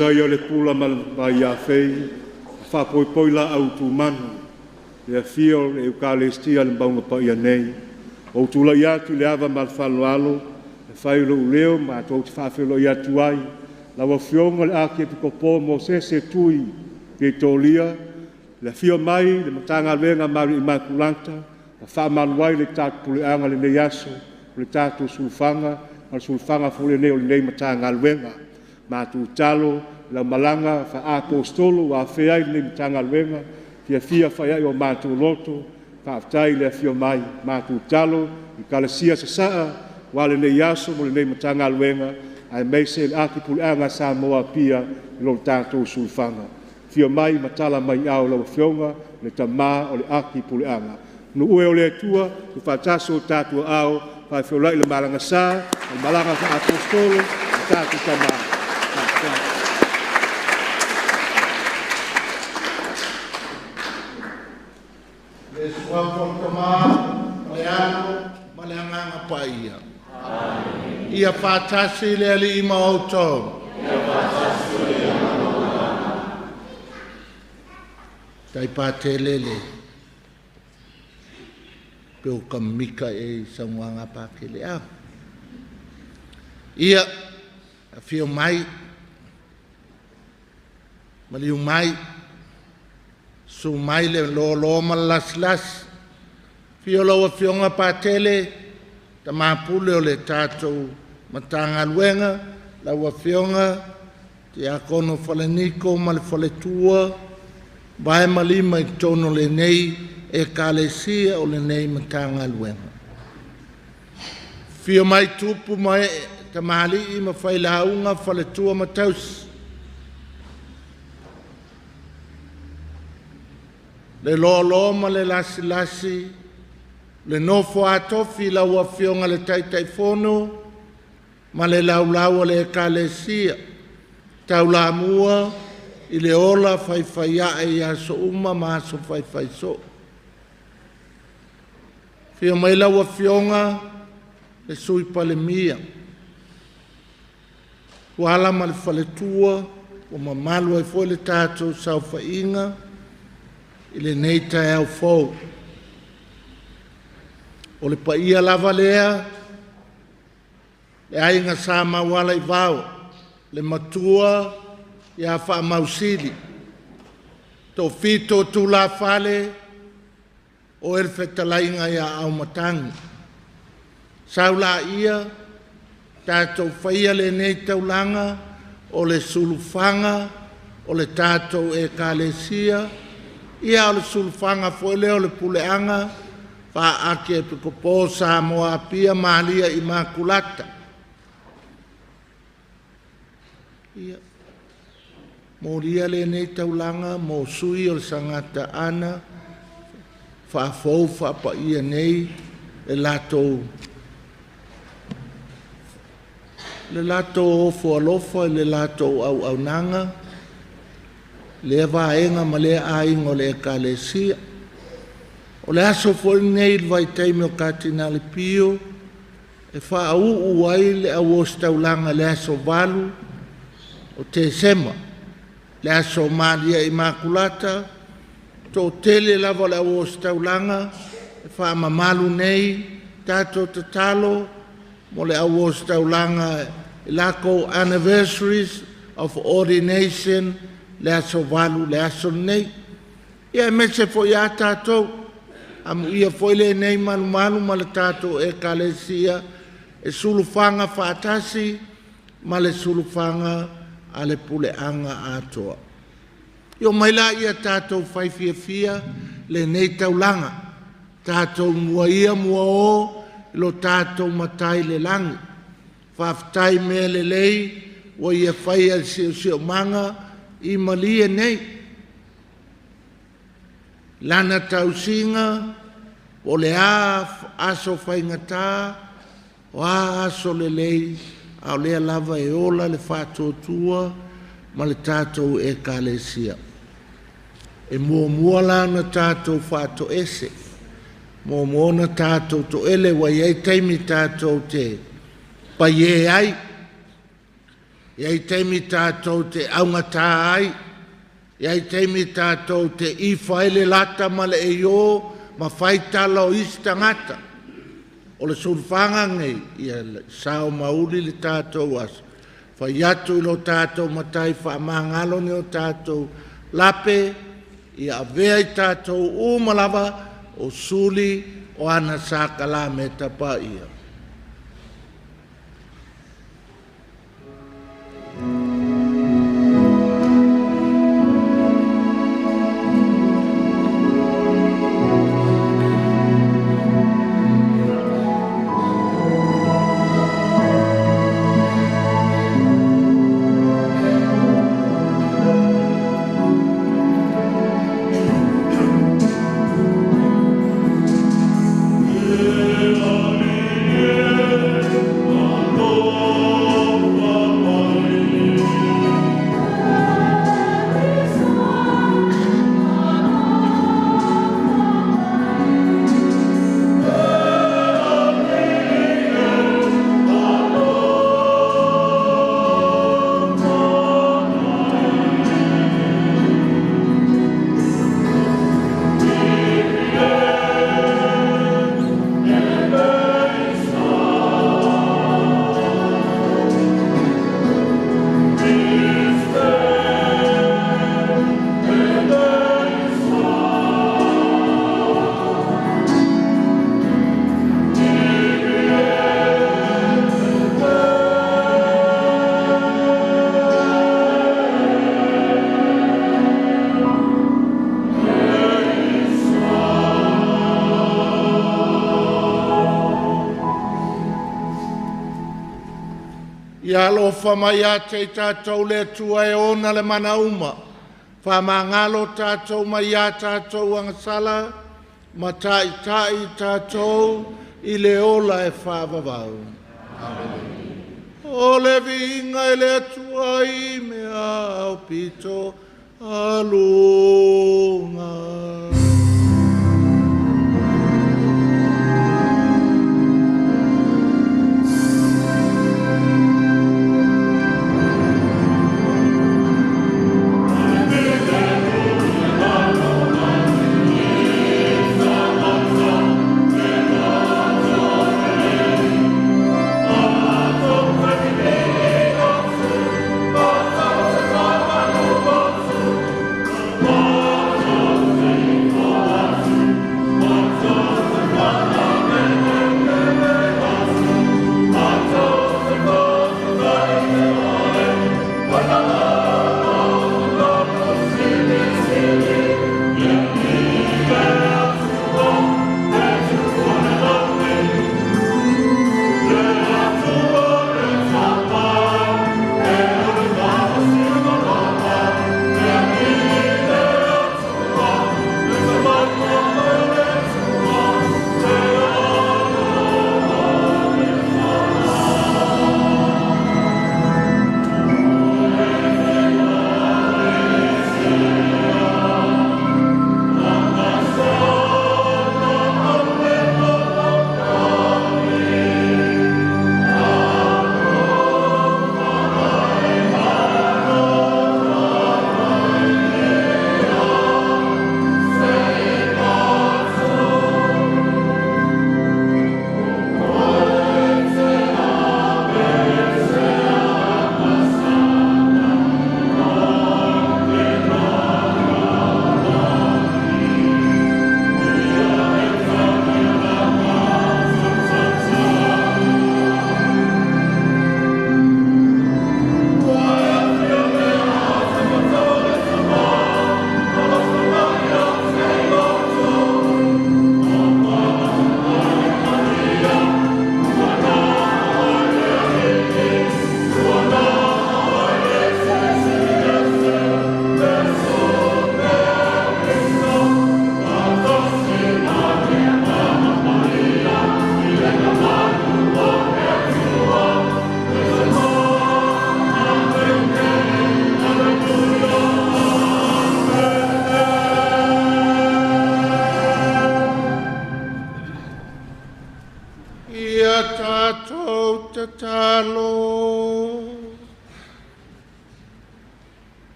tai o le pula mai a fei, fa poi la autu manu, le fio le eukalestia le baunga paia nei, o tula iatu le ava mal faloalo, le fai lo uleo ma to te fa lo iatu ai, la Afioga Akiepikopo Mosese Tui, Vitolio, le fio mai le Matagaluega Malie Imakulata, la fa maluai le tatu puleanga le nei aso, le tatu sulfanga, al sulfanga fule nei o le nei Matagaluega, ma tu talo la malanga fa apostolo wa feai le Matagaluega, fia fai o matu loto, fa tai le fio mai, ma tu talo i kalesia saa wa le nei aso mo le nei Matagaluega, ai mei se le aki puleanga sa moa pia lo tatu sulfanga. Fio mai matala mai au la Afioga le tama o le aki puleanga. No ue o le tua, tu fataso tatu au, fa fiolai le malanga sa, le malanga fa apostolo, le tatu tama. Le sua tama, leano, malanga paia. Ia fatasi le ali ima auto. Tai patelele. Peo kamika e sangwanga pakele a. Ia fio mai. Maliu mai. Su mai le lo malas. Fio lo Afioga patele. Tamapule o le tatou Matagaluega, la Afioga, te akono faleniko ma le faletua, vae malima i tono le nei e kalesia o le nei Matagaluega. Fio mai tupu mai tamali i ma whailaunga faletua mataus. Le lo ma le lasi, le nofo atofi la Afioga le taitai fono, ma le laulau le kalesia, taula mua i le ola whaiwhaia e aso uma ma aso whaiwhaiso. Fio mai la Afioga le sui palemia. Kuala ma le whaletua, o ma malu e foi le tātou sau whainga, i le neita e au fau. O le paia lava lea, le ainga sa mawala i vau, le matua i a wha mausili. Tō fito tu la fale, o el whetalainga i a au matangi. Saula ia, tātou whaia le nei taulanga, o le sulufanga, o le tātou e kalesia, ia o le sulufanga fwele o le puleanga, fa Akiepikopo Samoa pia Malie Imakulata. Ia. Moria le nei taulanga, mo sui o le sangata ana, fa fau fa pa ia nei, le lato ofo alofa, le lato au nanga, le vaenga ma le aingo le kalesia. O le aso foi nei vai teime o katina le pio, e wha au uai le au ostaulanga le aso valu, o te sema, le aso Malie Imakulata, to tele lava le au ostaulanga, e wha mamalu nei, tato tatalo, mo le au ostaulanga, e lako anniversaries of ordination, le aso valu, le aso nei, ia mese foi a tato, am ia foi le nei malu ma le tatou e kalesia e sulufanga fatasi ma le sulufanga a le puleanga atoa. Io mai la ia tatou fia le nei taulanga, tatou mua o lo tatou matai le langi, whaftai me le lei o ia whai al sio manga i Malie nei. Lana tausinga, o le aso whaingata, o aso le lei, au lea lava e ola le whātotua, ma le tātou e kalesia. E mua lana tātou whāto ese, mua na tātou to ele wa iei teimi tātou te, pa ie ai, Ia I teimi tātou te aunga tā ai. Ia I teimi tātou te I whaele lata ma le e o ma whaitala o isi tangata. O le sulwhanga ngei ia sao mauli le tātou asa. Whai atu ilo tātou matai whaamangalo ni o tātou lape ia avea I tātou umalava o suli o ana sākala me tapa ia. Ia alo whamai a te tātou le tua e ona le mana uma. Whamangalo tātou mai a tātou angasala, ma tai tātou I le ola e whavavau. O le vinga e le tua I mea au pito alunga. Oh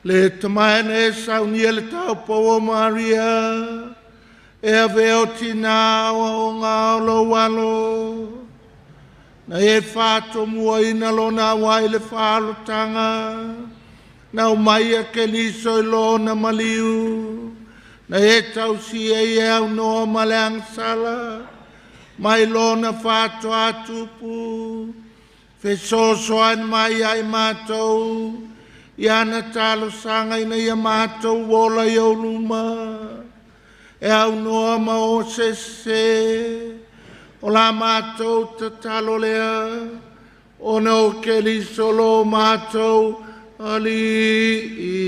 Le tamaina e saunia le tau po Maria, e a veo tina o ngā olo walo, na e whāto mua ina lo na wai le whālotanga, na o mai a ke liso i lo na maliu, na e tau si e au noa maleang sala, mai lo na whāto atupu, whesosoan mai ai mātou, Iana talo sanga ina ia mātou wola i au luma. E au noa ma o sese. O la mātou ta talo lea. O no ke li solo mātou ali.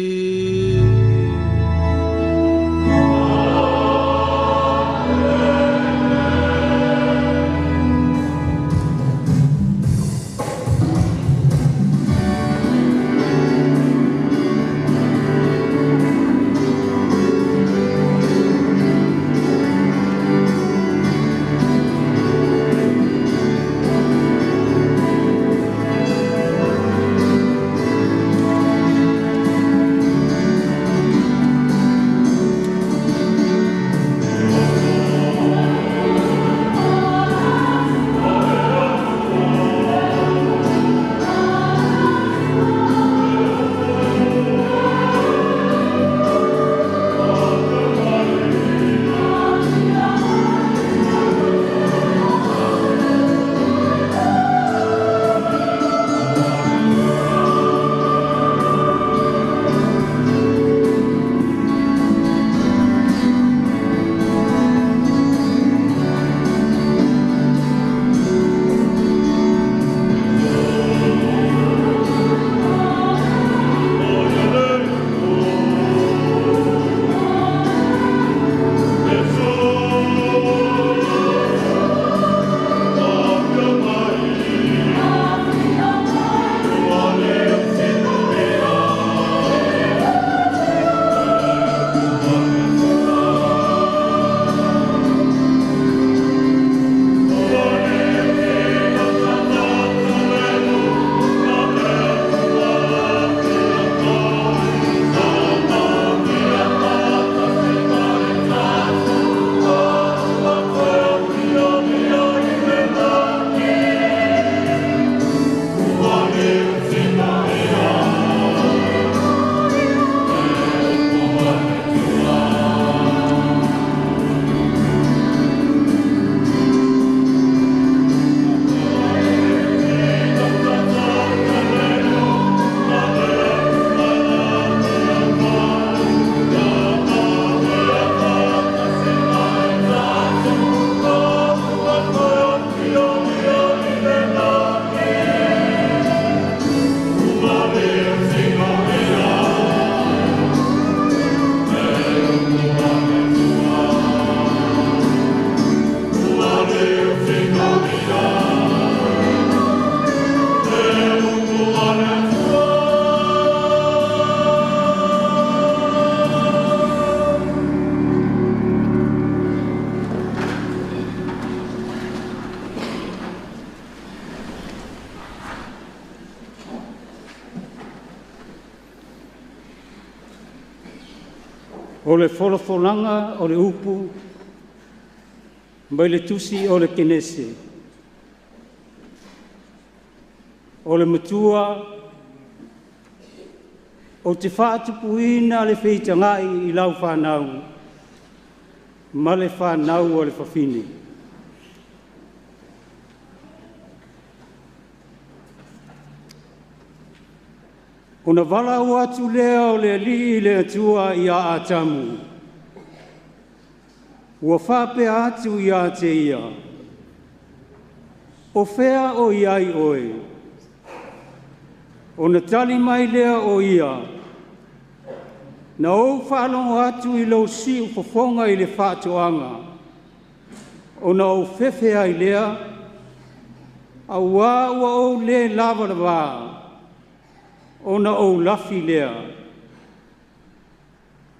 O le wholofolanga o le upu, mai le tusi o le kenese. O le matua, o te whaatupuina le whitangai i lau whanau, ma le whanau o le whawhine. O na wala o atu lea o le li le atua i a atamu. Ua whape atu i a te ia. O whea o iai oe. O na tali mai lea o ia. Na o whalongo atu i lau si upofonga i le whātoanga. O na o whewhea i lea. A ua o le lava la waa. Ona o lafi lea.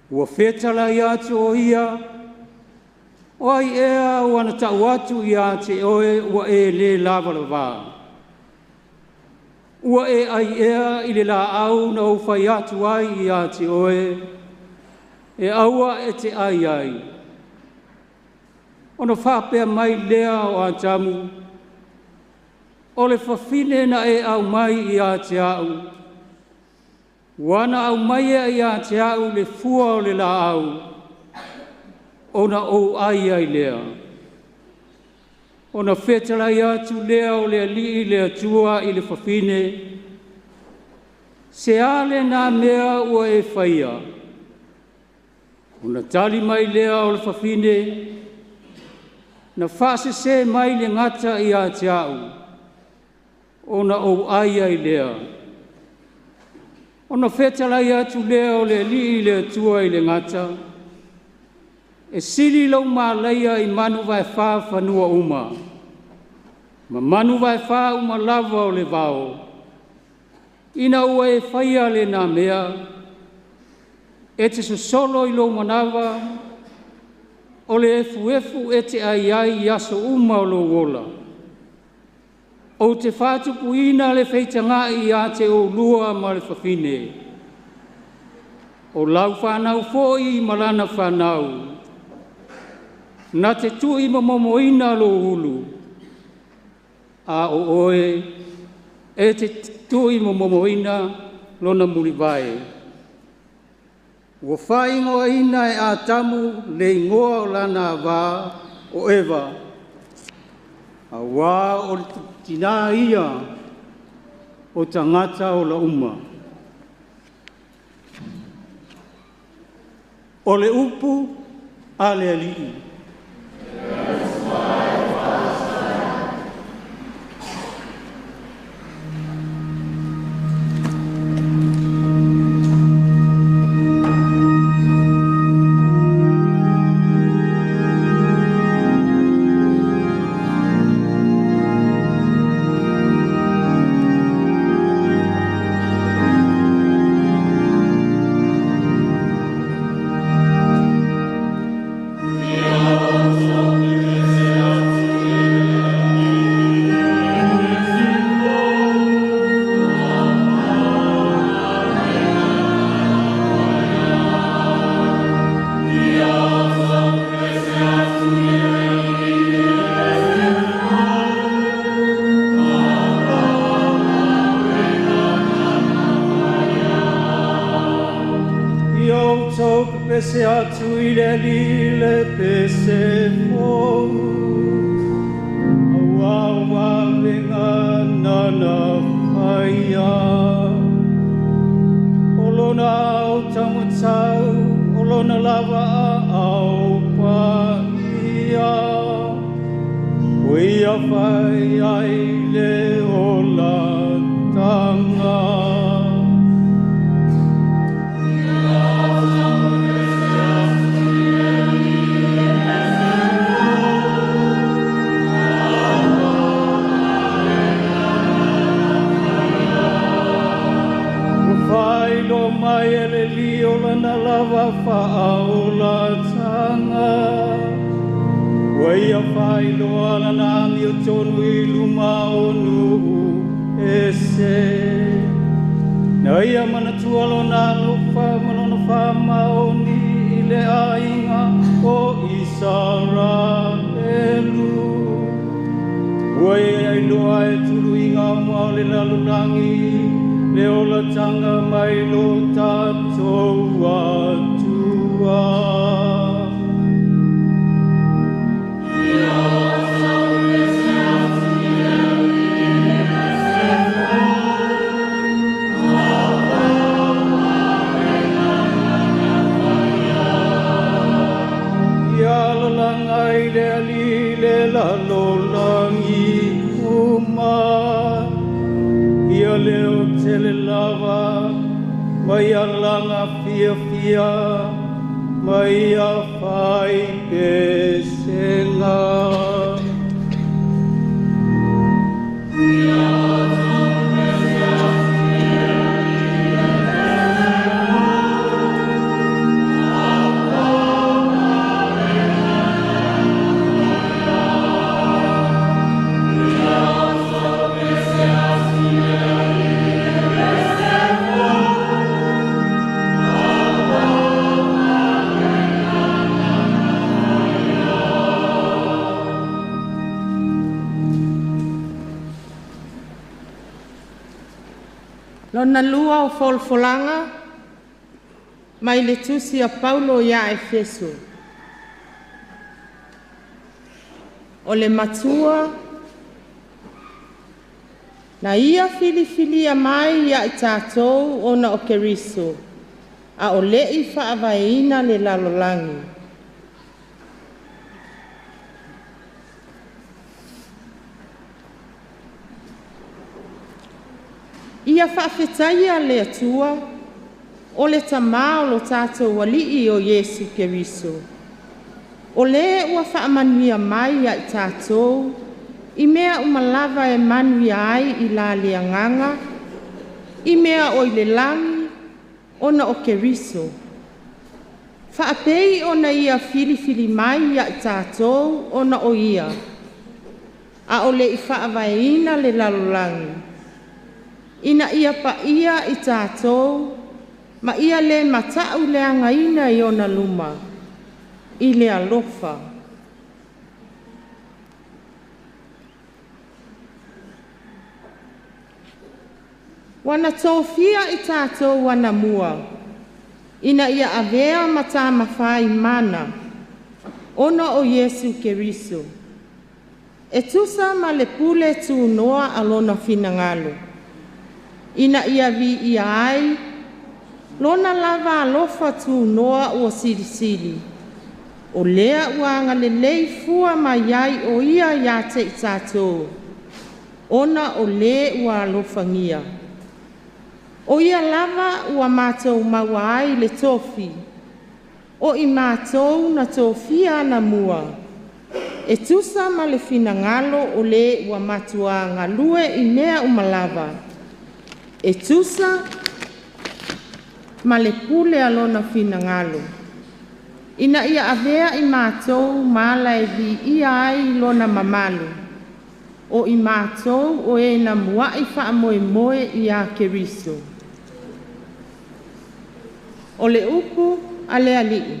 Ua whetala i atu o ia, o ai ea o ana tau atu i ate oe ua e le lava la wā. ua e ai ea i le la au na ufai atu ai i a te oe, e aua e te ai ai. Ono whapea mai lea o a tamu, o le whawhine na e au mai i a te au. Wana au mai i a te au le fua o le la au, ona o ai ai lea. Ona whetalai atu lea o le ali le atua i le whawhine, se ale nā mea ua e whaia. Ona tali mai lea o le whawhine, na whase se mai le ngata i a te au, ona o ai ai lea. Ona whetalai atu lea o le ali le atua i le ngata, e sili lau mālaia i manu vai whā whanua uma. Ma manu vai whā uma lava o le vao. Ina ua e whaia le nā mea, e te solo i lo manawa, o le efu e te ai ai aso uma o lo wola. O te whātupu ina le whaitanga i a te o lua ma le whawhine. O lau whanau fōi i malana whanau. Na te tui mamomoina lo hulu, a o oe, e te tui mamomoina lo na muri vai. Ua whai ngoa ina e a tamu le ingoa o lana wā o ewa, a wā o le tina ia o tangata o la uma. O le upu a le alii. pese atu i le lile pese fōu. Awa venga nana whaia. Olona au tamatau, olona lava au paia. Wea whai ai le ola tanga. Mai ele lio lana lava whaaola tanga. Wea whai loa lana angi o tonu i luma o nuu ese. Na ia mana tualo na lupa malona wha maoni i le ainga o Israelu. Wea i loa e tulu inga mau le lalulangi. Le ola tanga mai lo tātou atua. Ia lalangai le ali le lalolangi umai. Ia leo tele lava, mai a langa fia fia, mai a whai pesenga. Lona lua o folfolanga, mai le tusi a Paulo ia Efeso. O le matua, na ia fili a mai ia i tātou ona o Keriso, a o lei whaavaina le lalolangi. Ia whaafetaia le atua, o le tamā o lo tātou walii o Yesu Keriso. O le ua whaamanuia mai ia i tātou, I mea umalava e manuia ai I la leanganga, I mea o I le langi, ona o Keriso. Whaapei ona ia fili mai ia I tātou, ona o ia. A o le I whaavaina le lalolangi. Ina ia pa ia I tātou, ma ia le matau le angaina I ona luma, I le alofa. Wana tōwhia I tātou wana mua, ina ia avea mata mawhai mana, ona o Yesu Keriso. E tusa ma le pule tu noa alona finangalo. Ina ia vi ia ai, lona lava alofa tu noa o sirisiri. O lea uanga le lei fua mai ai o ia ia te I tātou. Ona o le ua alofangia. O ia lava ua mātou maua ai le tofi. O I mātou na tofia na mua. E tusa ma le finangalo o le ua matua ngalue I mea umalava. E tusa ma le pule alona finangalo. Ina ia avea I mātou mala e vi ia ai lona mamalu. O I mātou o e na mua I wha moe I a Keriso. O le upu a le alii.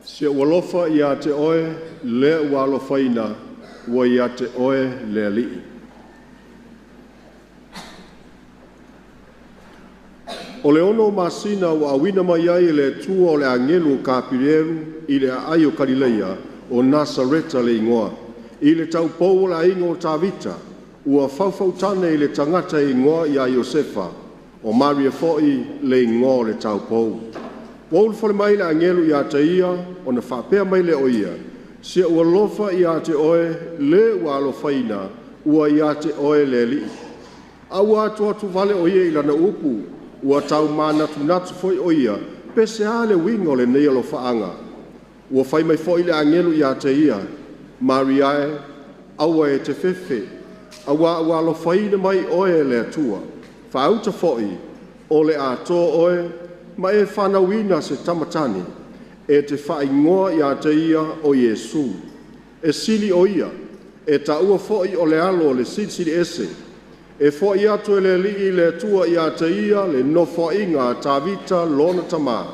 Se walofa ia te oe le walofaina wa ia te oe le alii. O le ono masina o awina mai ai le tua o le angelu kapireru i le ai o Kalileia o Nasareta le ingoa. I le tau pou la ingo o Tavita, ua faufautane i le tangata i ingoa i a Iosefa, o Maria foi le ingoa le tau pou. Waul fole mai le angelu i a te ia, o na whapea mai le o ia. Sia ua lofa i a te oe, le ua alofaina, ua i a te oe le li. Aua atu atu vale o ia i lana upu, ua tau manatu natu foi o ia, pese a le wingo le nei alofaanga. Ua fai mai foi le angelu i a te ia, Mariae, aua e te fefe, aua alofaina mai oe le atua. Whaauta foi, o le ato oe, ma e whanawina se tamatani, e te whaingoa i a te ia o Yesu. E sili o ia, e taua foi o le alo o le sili ese, e foi atu e le li le tua i a te ia le no inga a Tavita lona tama,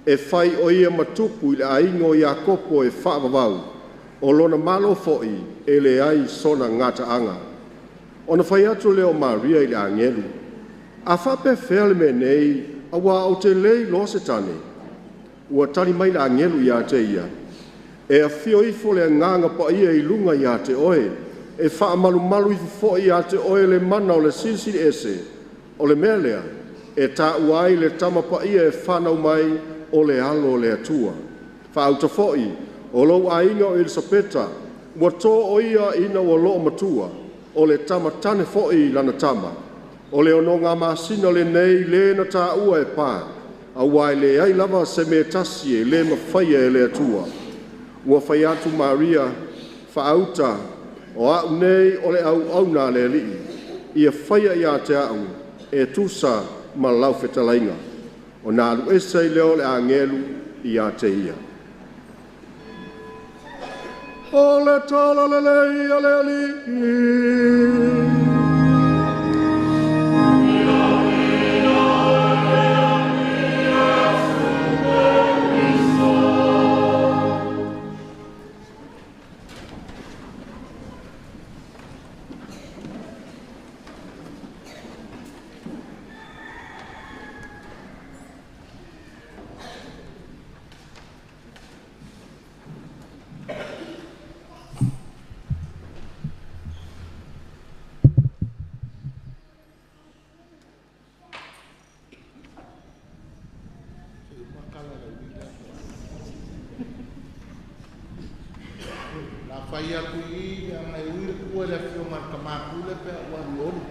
e whai o ia matupu i le aingo i a kopo e whaavavau, o lona malo foi e le ai sona ngata anga. Ona whai atu leo Maria i le angelu, a whape whele me nei, a wā o te lei lo se tane, ua tali mai le angelu i a te ia, e a fio ifo le nganga pa ia i lunga i a te oe, e wha malu i fo i a te oe le mana o le silsili ese, o le melea, e ta uai le tama pa ia e whanau mai o le alo le atua. Wha auta fo i, o lo a inga o Elisapeta, ua tō o ia ina ua loo matua, o le tama tane fo i lana tama, o le ono ngā masina le nei le na tā ua e pā, a wai le ai lava se me tasi e le mawhaia e le atua. Ua whai atu Maria, whaauta, o au nei o le au nā le li, ia whaia i a te au, e tusa ma lau whetalainga, o nā alu ese i leo le angelu i a te ia. O le tala le lei a le li, Paia kui a mai ui kua le Afioga Akiepikopo pe wa lolu.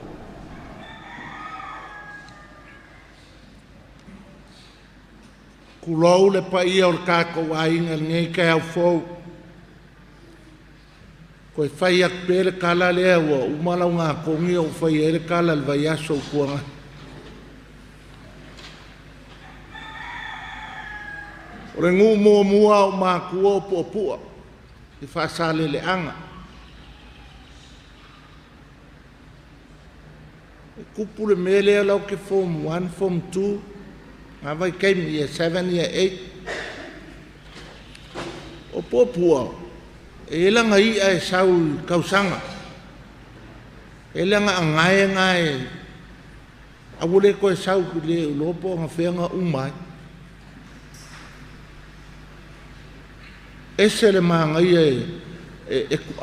Kulau le paia o kako wainga ngai ka au fo. Ko fai ak pele kala le wa umala nga kongi o fai ele kala le vai aso kuanga. Ore ngu mo mua o ma kuo po pua. I fa sale le anga. Kupu le mele lau ke form 1, form 2. Avai came year 7, year 8. O popua. E langa I e sau kausanga. E langa ngai. A wole ko e sau le lopo nga whenga umai. Ese le maangai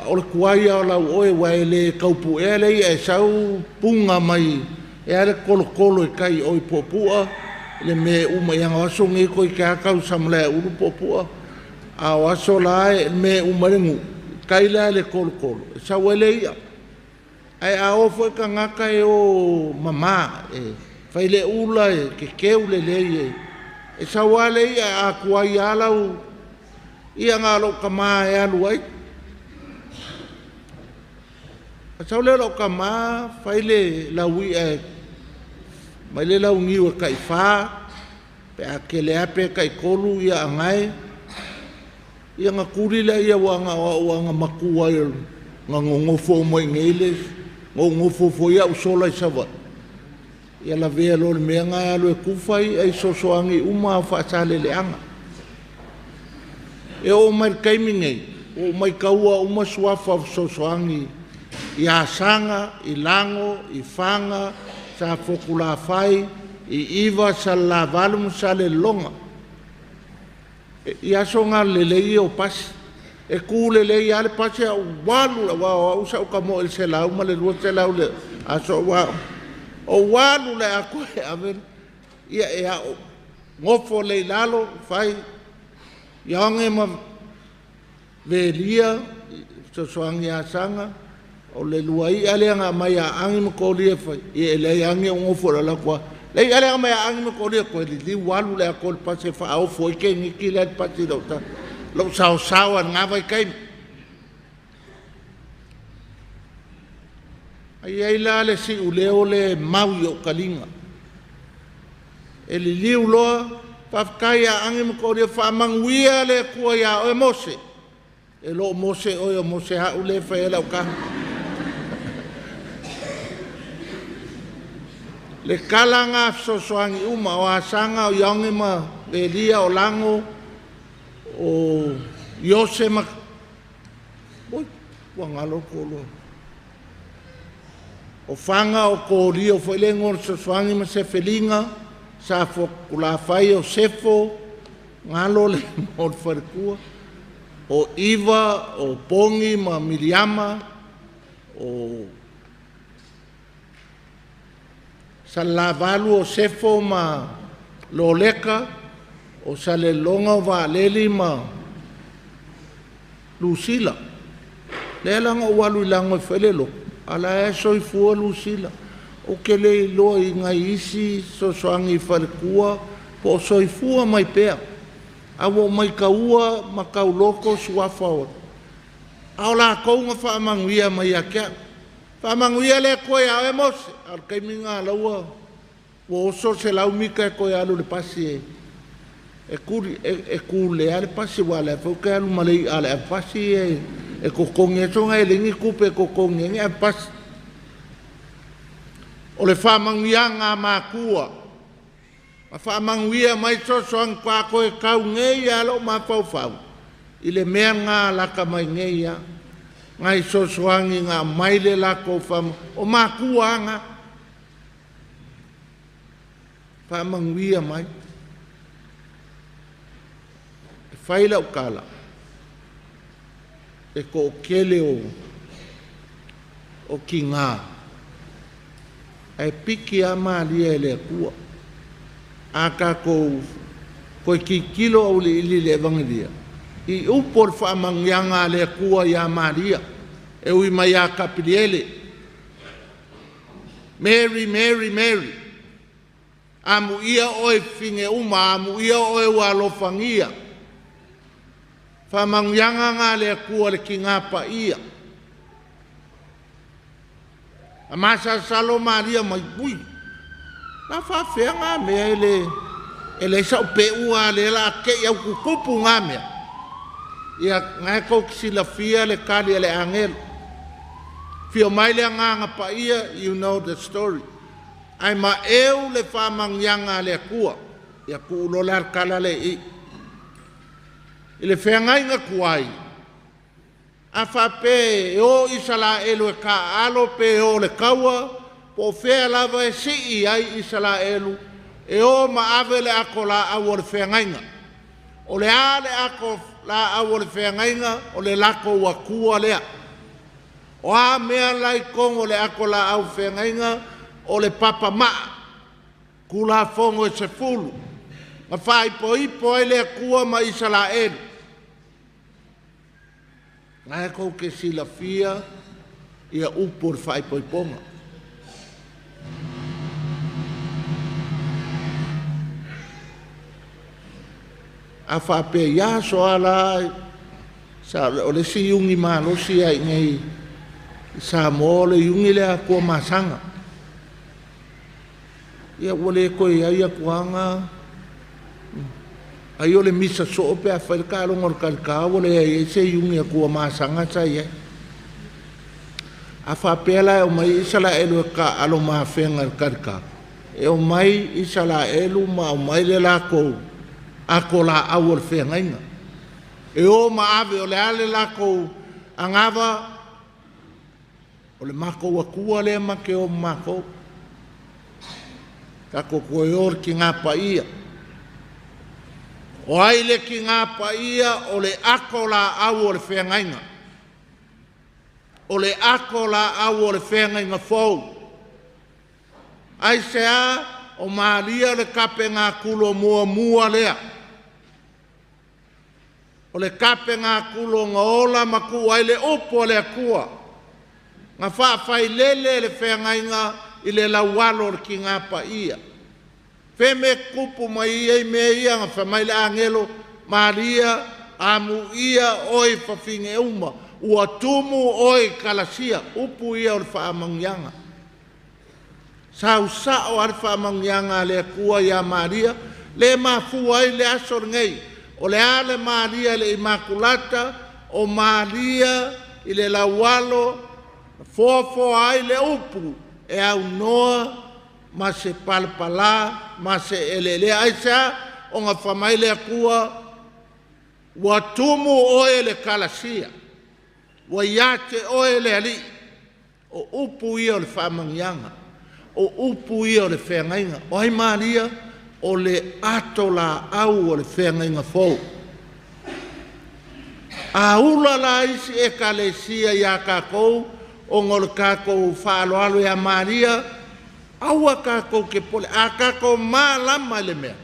o le kuaia o lau oe wai le kaupu e lei e sau punga mai e ale kolo e kai oi popua le me uma yang aso ngi ko i ka kau samle uru popua a aso lai me uma rengu kai la le kolo e sau ele ia ai a o foi ka ngaka e o mama e fai le ula e ke keu le lei e sau ale ia a kuaia lau ia ngalo kama e alu ai. Pasau le lo kama fai le laui e mai le lau ngiu e kai wha pe a ke le ape kai kolu ia angai ia nga kuri le ia wanga makua ia nga ngofo mo ingeiles ngofo fo ia usola i sawa ia la vea lo le mea ngai alu e kufai ai sosoangi uma fa sale le anga e o mai kaimingei, o mai kaua uma suafa sosoangi i asanga, i lango, i fanga, sa fokula fai, I iwa sa la valu sa le longa. Ia songa le lei o pasi. E kule lei ale pasi a walu la wa usa o kamo el se lau ma le lua se lau le aso wa o walu le a koe aven. Ia e a ngofo le lalo fai yange ma velia so soangi a sanga o le luai ale anga mai a angi mo ko le fai e le angi o ngofo la kwa le ale mai a angi mo ko le ko li walu le a ko pasi fa au foi ke ni ki le pasi do ta lo sao sao nga vai kai ai la le si uleo le mau yo kalinga e li liu loa pafkai a angi mo ko le fa manguia le kua ya o Mose e lo Mose o Mose ha ule fa ela o ka le kalanga so soangi uma o asanga o yangi ma le lia o lango o Yose ma oi wangalo kolo o fanga o kori o foi le ngor so soangi ma se felinga sa fo kula fai o sefo ngalo le ngor farkua o Iva o Pongi ma Miriama o Salavalu o sefo ma Loleka o Salelonga o Valeli ma Lucila le langa o walu lango felelo ala e soifua Lucila o ke le loa i ngai isi so soangi farkua po soifua mai pea awo mai kaua ma kauloko suafa o au la kounga whaamanguia mai akia whaamanguia le koe au e Mose al kaiminga laua o oso se lau mika e koe alu le pasi e kule ale pasi wale fauke alu malei ale a pasi e kokongi e tonga e lingi kupe e kokongi e pasi o le whaamanguia ngā mākua ma whaamanguia mai sosoang kwa koe kau ngei alo ma fau i le mea ngā laka mai ngei a ngai sosoangi ngā maile lako o mākua anga whaamanguia mai e whaila o kala e ko kele o ki ngā e piki a Malie le kua aka ko ki kilo o le ili le evangelia i upor whaamangianga le kua ia Maria e ui mai a kapiliele Mary Mary Mary amu ia oe finge uma amu ia oe walofangia whaamangianga ngā le kua le ki ngapa ia a masa salo Maria mai bui na whawhea ngā mea ele sa upe ua le la ke iau kukupu ngā mea ia ngai kou kisila fia le kali le angelo fio mai le nganga pa ia you know the story ai ma eu le whamangianga le kua ia ku ulo le arkala le i le whea ngai ngā kuai a whape o isala elu e ka alo pe o le kaua po whea lava e si ai isala elu e o ma ave le ako la awa le whea ngainga o le a le ako la awa le whea ngainga o le lako wa kua lea o a mea lai kongo le ako la au whea ngainga o le papa maa kula fongo e se fulu ma whai po ipo e le kua ma isala elu ngai kou ke sila fia ia upur whai po iponga a whape ia so ala sa o le si yungi malo si ai ngai sa mo le yungi le a kua masanga ia wale koe ia kuanga ai o le misa so pe a whaika alongor karika wale ai se yungi a kua masanga sa ia a whape ala o mai isala elu ka alo maa whenga karika e o mai isala elu ma o mai le lako ako la awal whengainga. E o ma ave o le ale lako angava o le mako wakua le make o mako. Kako koe or ki ngā paia. O aile ki ngā paia o le ako la au o le whengainga. O le ako la au o le whengainga fau. Ai se a o Malia le kape ngā kulo mua mua lea. O le kape ngā kulo ngā ola maku ai le upo le akua. Ngā whaafai lele le whengainga i le laualo ki ngā paia. Wheme kupu mai ia me ia ngā whamai le angelo Maria amu ia oi whawhinge uma. Ua tumu oi kalasia upu ia o le whaamangianga. Sau sao ar whaamangianga le akua ia Maria le mafu ai le asor ngei. O le ale Maria le Imakulata o Maria i le laualo fofo ai le upu e au noa ma se palpala ma se elele ai sa o ngā whamai le akua ua tumu oe le kalasia ua iate oe le ali o upu ia o le whamangianga o upu ia o le whengainga o ai Maria o le ato la au o le whengainga fau a ula la isi e kalesia ia kakou o ngol kakou whaaloalo ia Maria aua kakou ke pole a kakou malama le mea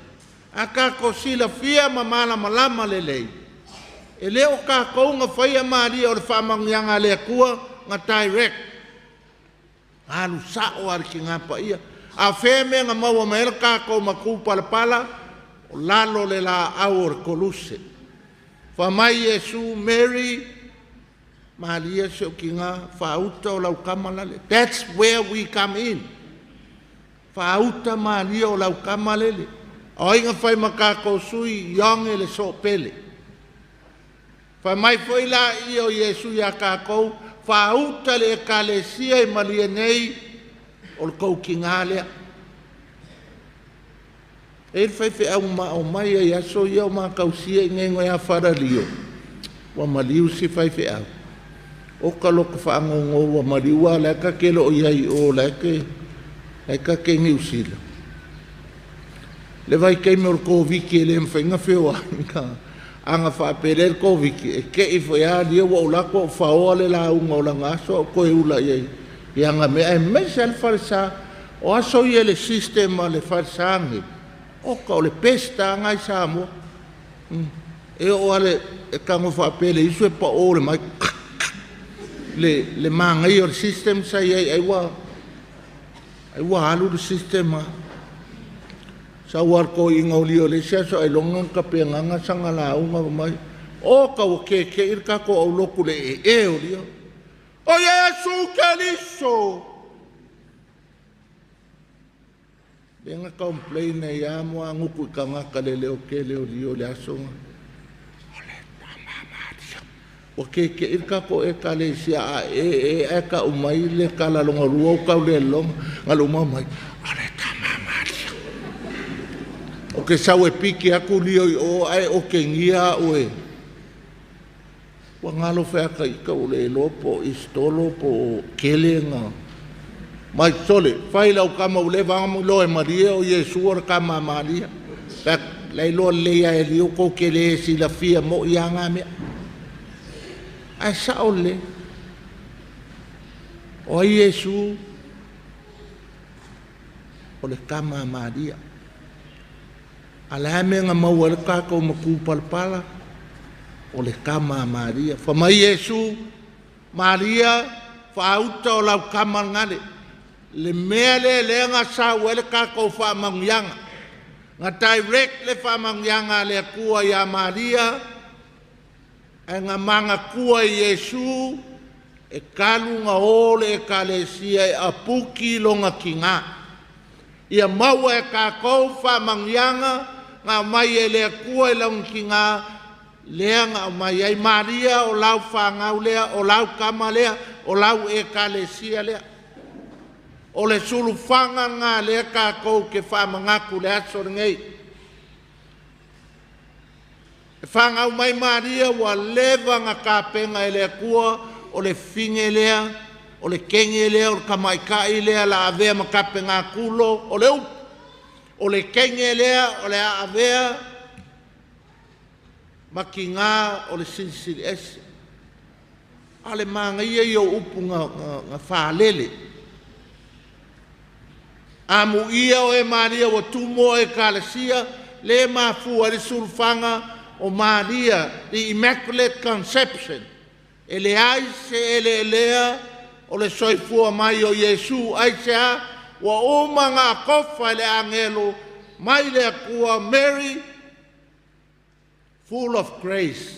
a kakou sila fia ma malama lama le lei e leo kakou nga whaia Maria o le whamangianga le akua nga direct alu sao ar ki ngā paia a wheme nga maua maela kakou maku palapala o lalo le la au o koluse whamai Yesu Mary Maria se o ki ngā whauta o lau kamalale. That's where we come in. Whauta Maria o lau kamalele. O inga whai makako sui yonge le so pele. Whamai whaila i o Yesu ia kākou, whauta le ekalesia i Malie nei o le kou ki ngā lea. E whai whi au ma o mai a yaso i au ma kausia i ngengo ia wharalio. Wa maliu si whai whi au. O ka loko whaangongo wa mariua leka ke lo iai o leka ke ngiusila. Le vai kei me orko viki e le mwhainga whioa anga whaapere ko viki e ke i whaia lia wa ulako o whaoa le la unga o la ngaso o koe ula iai i anga mea e mesa le wharisa o aso i le sistema le wharisangi o ka o le pesta ngai sa mo e o ale e kango whaapere isu e pa o le mai le mangai o le system sa iai ai wa alu le sistema sa warko inga o le sia so ai longan ka penganga sanga la unga mai o ka o ke irka ko au loku le e o lio o Yesu Cristo benga complain e ya mo nguku ka ngaka le o ke le o lio le asonga o ke irka ko e ka le sia e ka umai le kala longa ruo ka le long ngaluma mai ale o ke sau e piki aku lio o ai o ke ngia oe wa ngalo whea ka ika o le lopo istolo po kelenga mai sole whaila o kama ule vangamu loe Maria o Yesu o kama Maria pek leilo leia e lio ko kele si la fia mo ianga mea ai sa ole o Yesu o le kama Maria ala me nga mau le ka ko maku palpala o le kama Maria fa mai Yesu Maria fa auto la kama ngale le mele le nga sa le ka ko fa mangyanga nga direct le fa mangyanga le kua ya Maria nga manga kua Yesu e kalu nga ole kalesia e apuki longa kinga ia mau e ka ko fa mangyanga nga mai ele kua long kinga lea nga mai ai Maria o lau whangau lea o lau kama lea o lau e kalesia lea o le sulu whanga ngā lea ka kou ke whamangaku le asor ngei e whangau mai Maria wa lewa nga ka penga ele kua o le finge lea o le kenge lea o le kamaikai lea la avea makape ngā kulo o le upu o le kenge lea, o le avea, ma ki ngā o le sinsili ese. A le mangaia i o upu ngā whaalele. A mu ia o e Maria wa tumo e kalesia, le mafua le sulfanga o Maria, the Immaculate Conception. E le aise e le lea o le soifua mai o Yesu, aise a wa oma ngā kofa le angelo, mai le akua Mary, full of grace.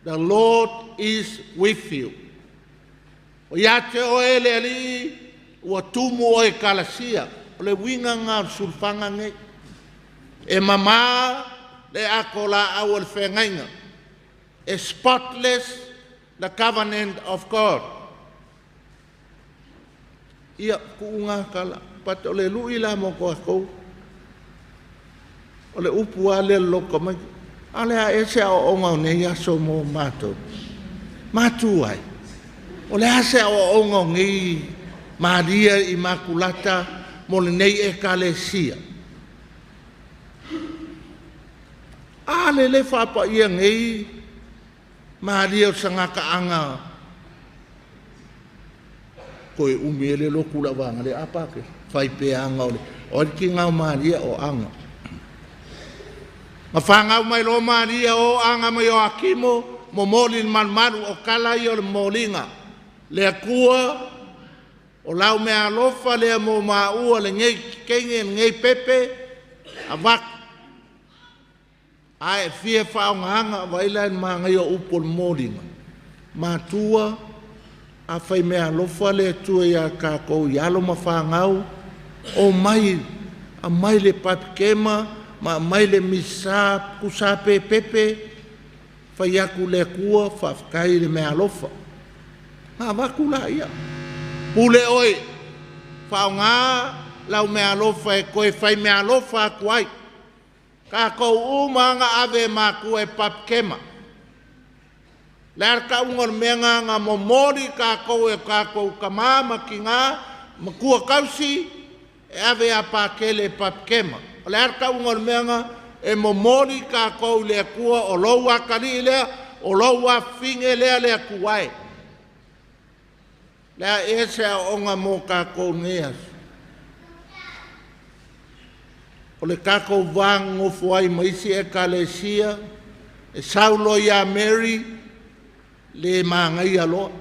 The Lord is with you. O iate o ele ali, ua tumu o e kalasia, o le winga ngā sulfanga nge. E mama le akola au le whengainga. E spotless, the covenant of God. Ia kuunga kala, pat o le lui la mo ko kou. O le upu a le loko mai. Ale a ese a o onga ne ia so mo mato. Matu ai. O le ase a o onga ngi Maria Imakulata mo le nei ekalesia. Ale le whapa ia ngi Maria o sangaka anga. Koe umiele lo kula wanga le apake. Whai pe anga o le. O ki ngau Maria o anga. Ma whangau mai lo Maria o anga mai o akimo, mo molin malmaru o kala i o le molinga. Le akua, o lau mea alofa lea mo maua le ngei kenge, ngei pepe, a wak. A e fia whaonganga, waila en maa ngai o upo le molinga. Matua, a whai mea alofa lea tua ia kako i alo ma whangau, o mai, a mai le papikema, ma mai le misa kusape pepe fai aku le kua whafkai le mea lofa. Ma waku la ia. Pule oi, whao ngā lau mea lofa e koe fai mea lofa akuai. Ka kou umanga ave ma kua e papkema. Lea ka ungar mea ngā momori ka kou e ka kou kamama ki ngā ma kua kausi e ave a pakele e papkema. Le arka ungar meanga e momori ka kou lea kua o loua kari lea, o loua finge lea lea kuai. Lea ese a onga mo ka kou ngeas. O le ka kou vang ngofuai maisi e kalesia, e saulo ia Mary, le maangai aloa.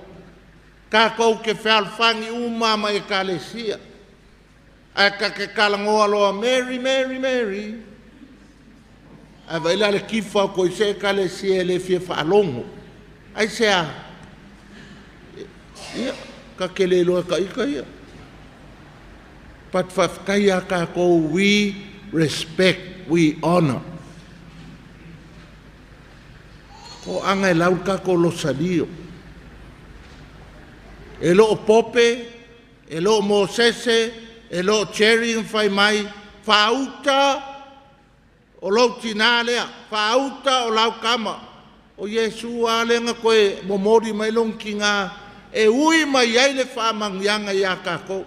Ka kou ke whalfangi umama e kalesia. Aka ke kalangoa loa, Mary, Mary, Mary. A vaila le kifa ko i se kale si le fie whaalongo. Ai se a. Ia, ka kele loa ka ika ia. Pat whafkaya ka ko we respect, we honor. Ko anga e lau ka ko lo salio. E lo pope, e lo Mosese, e lo cherry fai mai fauta o lo tinalea fauta o lau kama o Yesu alenga koe momori mai long kinga e ui mai ai le whamangianga ia kako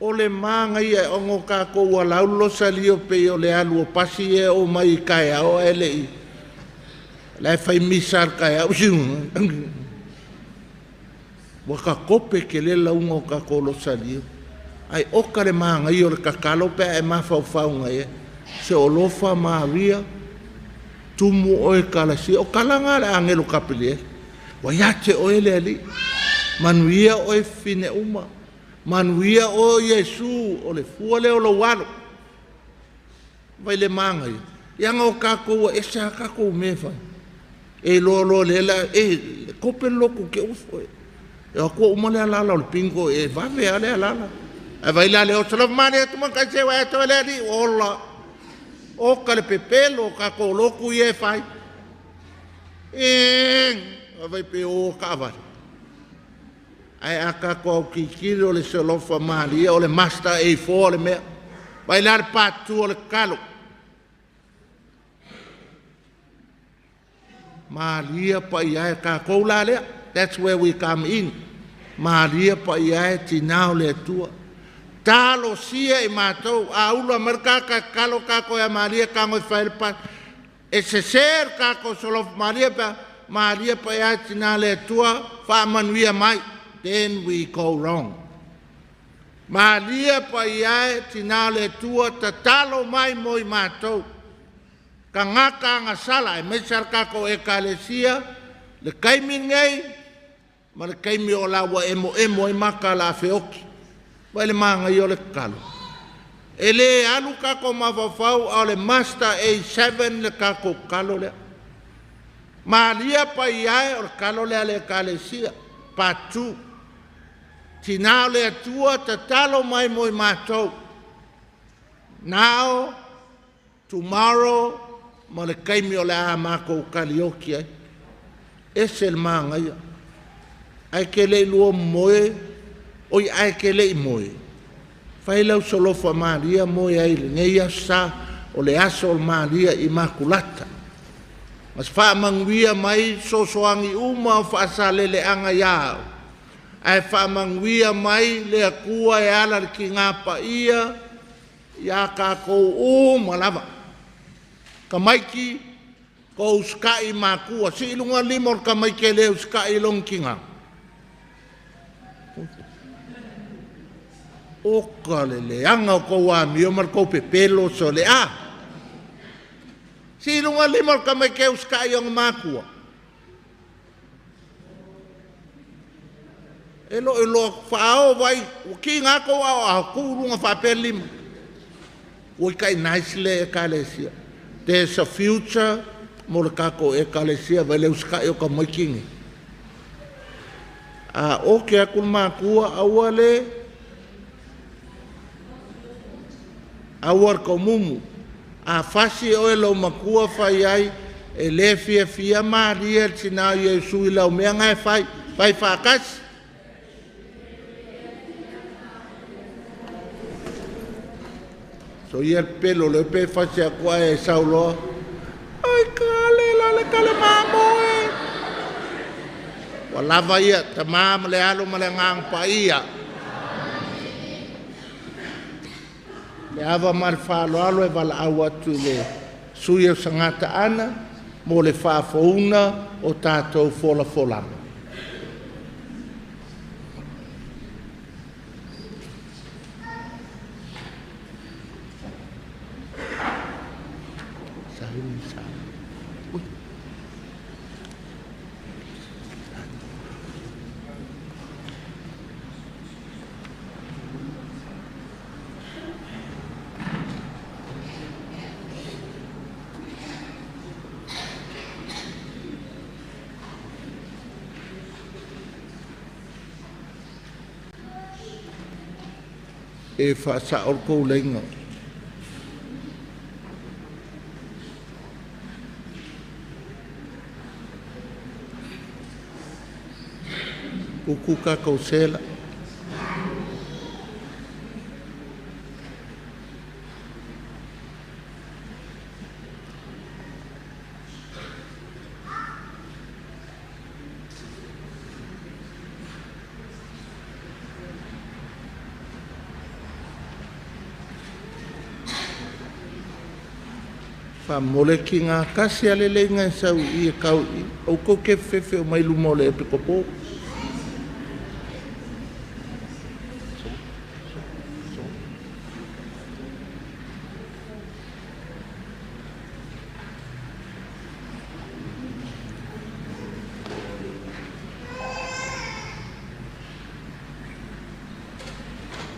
o le manga ia ongo kako wa laulo salio pe o le alu o pasi e o mai kai o ele i le fai misar kai au waka kope ke le launga o ka kolo salio. Ai oka le maanga i o le kakalo pe e mawhauwhaunga e. Se o lofa Maria, tumu o e kalasi, o kalanga le angelo kapili e. Wa yate o ele ali. Manuia o e fine uma. Manuia o Yesu, o le fua le o lo walo. Vai le maanga i. Ianga o kako wa ese a kako umewha. E lo le la, e kope loko ke ufo e. E o kua umale alala o le pingo e vave ale alala. E vai la le o salof mani e tuman kai sewa e toele ali. Ola. O ka le pepelo ka ko loku i e fai. E vai pe o ka avari. Ai a ka ko au kikiri o le salofa Malie o le master e fo o le mea. Vai la le patu o le kalo. Malia pa ia e ka kou la lea. That's where we come in. Maria pa ia e tinao le tua. talo sia e mātou, a ula marka ka kalo kako ya Malie kango e whaelpa, e se ser kako solof Malie pa ya tina le tua, whaamanuia mai, then we go wrong. Malie pa ya tina le tua, ta talo mai moi mātou, ka ngaka ngasala, e mesar kako e kalesia, le kaimi ngei, ma le kaimi o lawa emo e maka la Afioki. Wale manga yo le kalo. Ele alu kako mawawau au le Master A7 le kako kalo le. Malia pa iai o le kalo le ale kalesia. Patu. Tinao le atua ta talo mai moi mātou. Now, tomorrow, ma le kaimi o le a mako kalioki ai. Ese le manga yo. Ai ke le lua moe, oi ai ke le moe. Fai lau solofa Malia moe ai le ngeia sa o le aso o Malia Imakulata. Mas wha manguia mai sosoangi uma o wha salele anga iau. Ai wha manguia mai le akua e ala ki ngā paia ia ka kou malava. Ka maiki ko uskai makua. Si ilunga limor ka maike le uskai long kinga. O ka le anga ko wa mi o mar ko pepelo so le a. Si lunga limor ka me ke uska yung makua. Elo fao vai ki nga ko a ku lunga fa pelim. O kai nice le kalesia. There's a future mo ka ko e kalesia vele uska yo ka making. A o ke akul makua awale awar komumu a fasi o elo makua fai ai e le fia Maria tina Yesu ila o mea ngai fai fakas so ia pelo le pe fasi a kua e saulo ai kale mamoe walava ia tamam le alo male ngang paia le ava mar whaaloalo e wala au atu le sui o sangata ana mo le whaafouna o tātou fola. E whaasa orko lenga. Kukuka kausela. Fa mole ki ngā kasi alele ngā sau i e kau i au ko ke fefe o mai lumole e pikopo.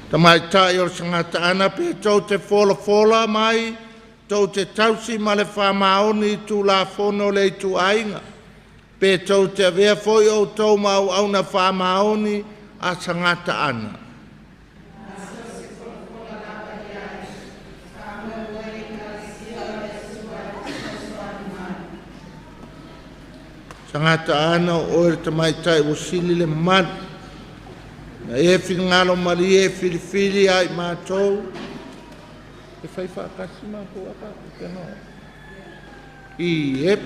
Tamai tai o sangata ana pe tau te fola mai tau te tausi ma le whamaoni tu la fono le tu ainga. Pe tau te avea foi o tau mau au na whamaoni a sangata ana. Sangata ana o e tamai tai o sili le mad. Na e whingalo Malie filifili ai mātou. E fai whakasi mā ko aka, ke no. I ep.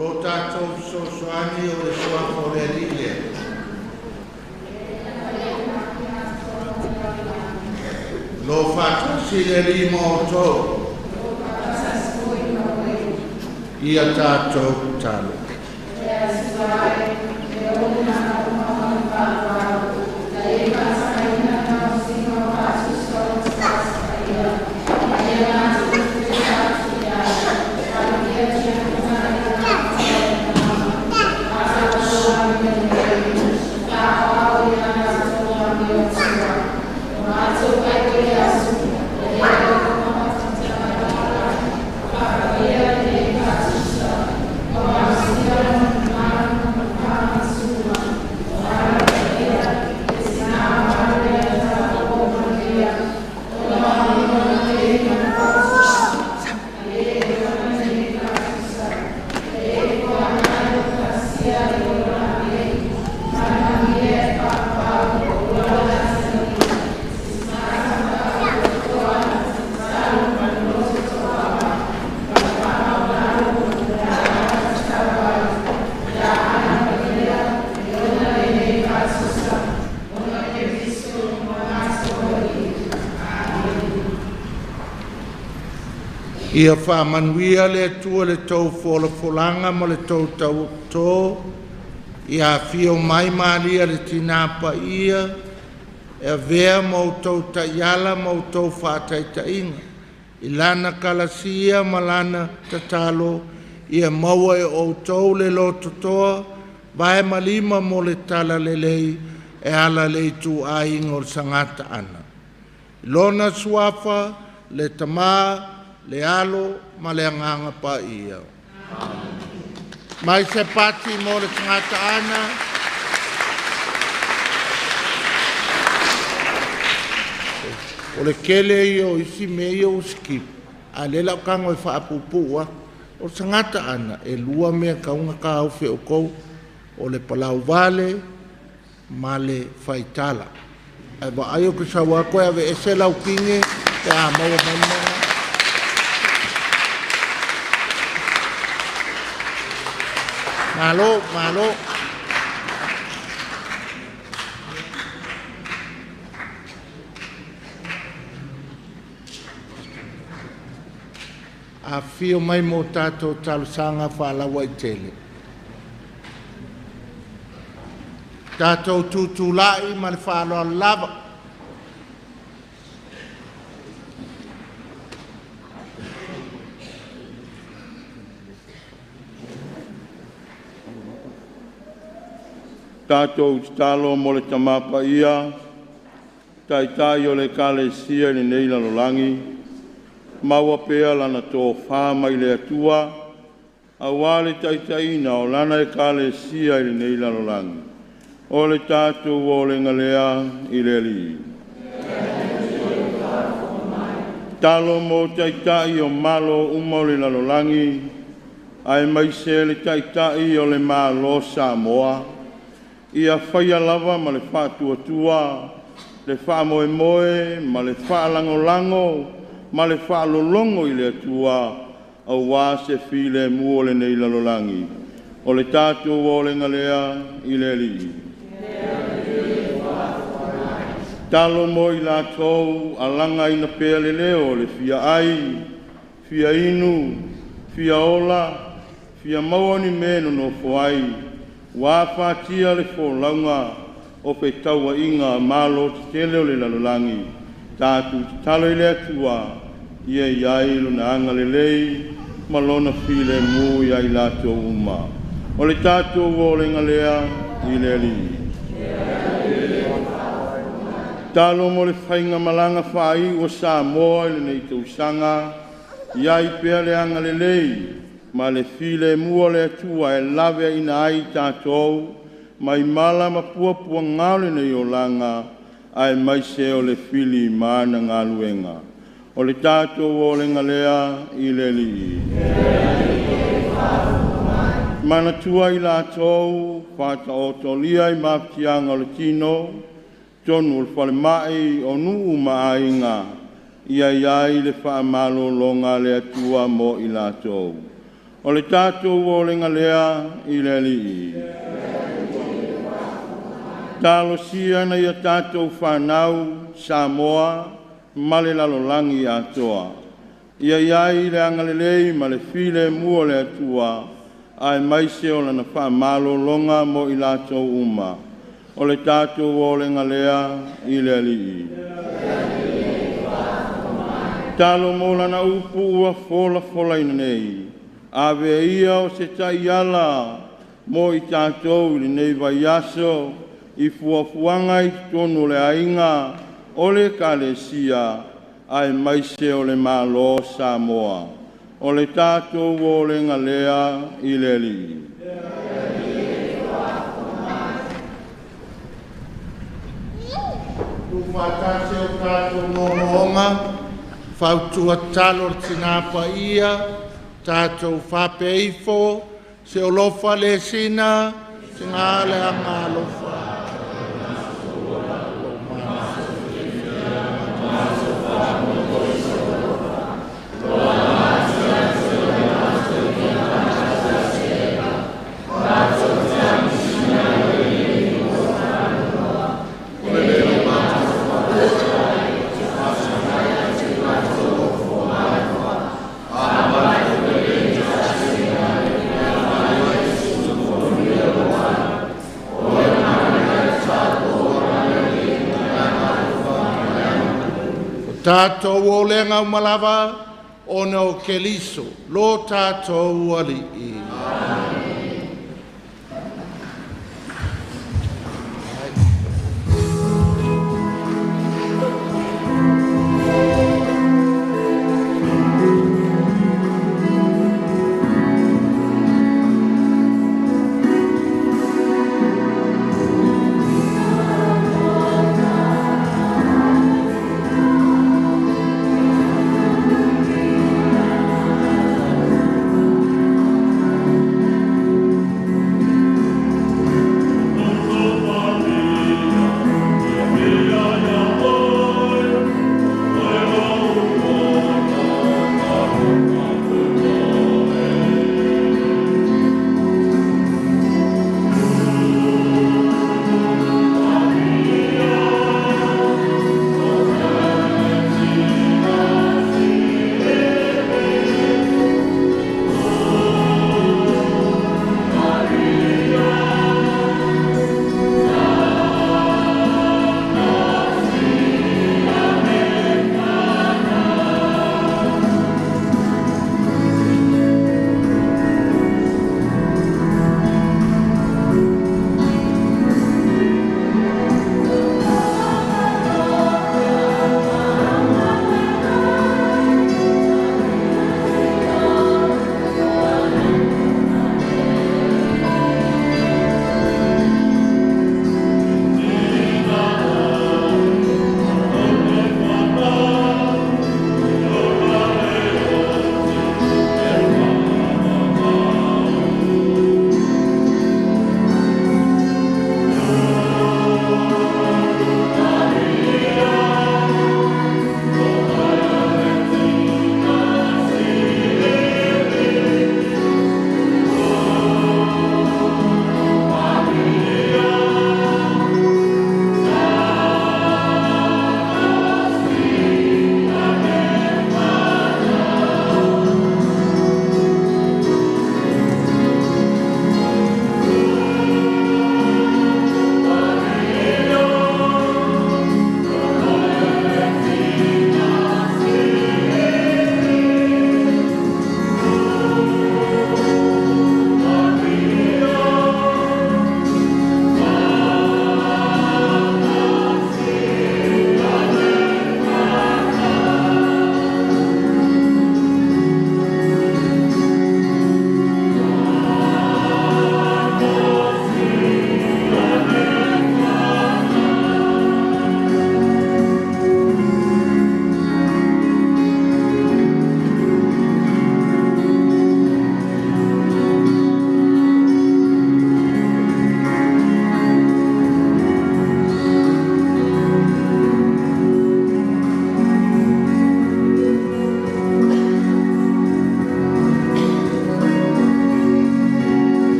Lo tātou sosoani o le soafo le rile. Lo fatasi le lima o tō. Ia tātou talo. Ia whamanuia le tua le tau folanga mo le tau tau tō. Ia whio mai Malie le tina Paia. E vea mo tau taiala mo tau whātai tainga. Ilana kalasia malana tatalo. Ia maua e o tau le loto toa. Vai malima mo le tala le lei. E ala le tu aingo sangata ana. Lona suafa le tamaa. Le alo ma le anganga Paia. Mai se pati mo le tangata ana. O le kele io isi me io skip. A le lau kango e whaapupua. O le tangata ana e lua mea kaunga ka au fe o kou. O le palau vale ma le faitala. E wa ayo ke sa wako ave ese lau kinge te a maua maua. Malo, malo. A fio mai mo tātou talusanga whalawa I tele. Tātou tūtulai ma le whaloa lava. Tātou talo mo le tamapa ia, tai o le kalesia ni nei lalolangi, maua pea lana tō whāma i le atua, a wale taitaina o lana e kale sia i le nei lalolangi. O le tātou o le ngalea i le li. Talo mo taitai o malo uma o le lalolangi, ai mai se le taitai o le malo Samoa, ia whaia lava ma le whātua, le whaamoe ma le whaalango, ma le whaalolongo i le atua, au wā se while mua le nei lalolangi. O le tātou o le ngalea i le li. Talo mo i la tau, alanga ina pea le leo, le fia ai, fia inu, fia ola, fia mawani meno no foai, wā whātia le fōlaunga, o pe taua inga malo te tele o le lalolangi, tātu te talo i le atua, ia iai luna anga le lei, malona file mu ia i lato uma. O le tātu o le ngalea i le li. Talo mo le whainga malanga whai o Samoa i le nei tausanga, iai pea le anga le lei, ma le file mua le atua e lawe ina ai tātou, mai mala ma pua ngāle nei o langa, ai mai se o le fili maana ngā luenga. O le tātou o le ngalea i le li. Mana tua i la tau, whata o tolia i maptianga o le tino, tonu o le whale mai o nuu maainga, ia iai le wha malo longa le atua mo i la tau. O le tātou o le ngalea i le li. Talo sia na ia tātou whanau Samoa, male lalolangi atoa. Ia iai le angalelei ma le file mua le atua, ai maise o lana whamalo longa mo i lātou uma. O le tātou o le ngalea i le li. Talo mo lana upu ua fola ina nei. Ave ia o se tai ala mo i tātou i nei vai aso, i fuafuanga i tonu le ainga o le kalesia ai maise o le malo Samoa. O le tātou o le ngalea i le li. Ufatase o tātou ngonga, whautua talo tina paia, tātou whapeifo, se o lofa le sina, se ngāle a ngālofa. Tātou o lenga umalawa, ona o keliso, lo tātou alii.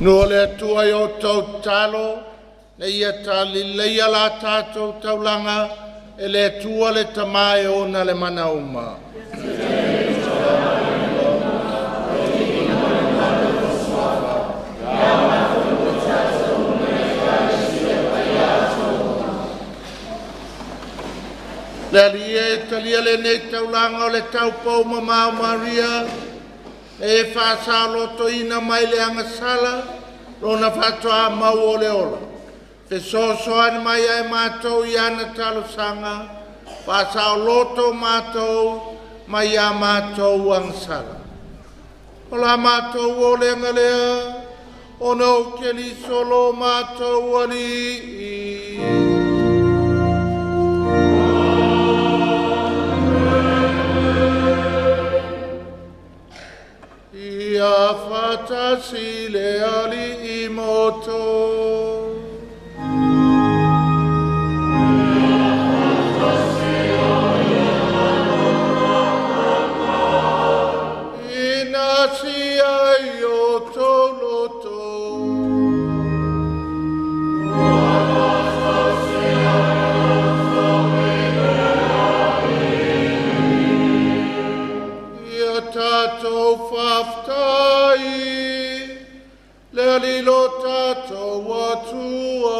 No le tua yo tau talo, ne ia tali leia la tātou taulanga, e le tua le tamae ona le mana uma. Le alie talia le nei taulanga o le tau pau mamau Maria, e whasa loto ina mai le angasala, rona whatoa mau o le ola. Fe soso ane mai ai mātou i ana talo sanga, whasa loto mātou mai a mātou angasala. O la mātou o le angalea, o no ke li solo mātou ani. Ia fatasi le ali imoto. Inasi ayo toloto. Tato faftai le alilo tato watua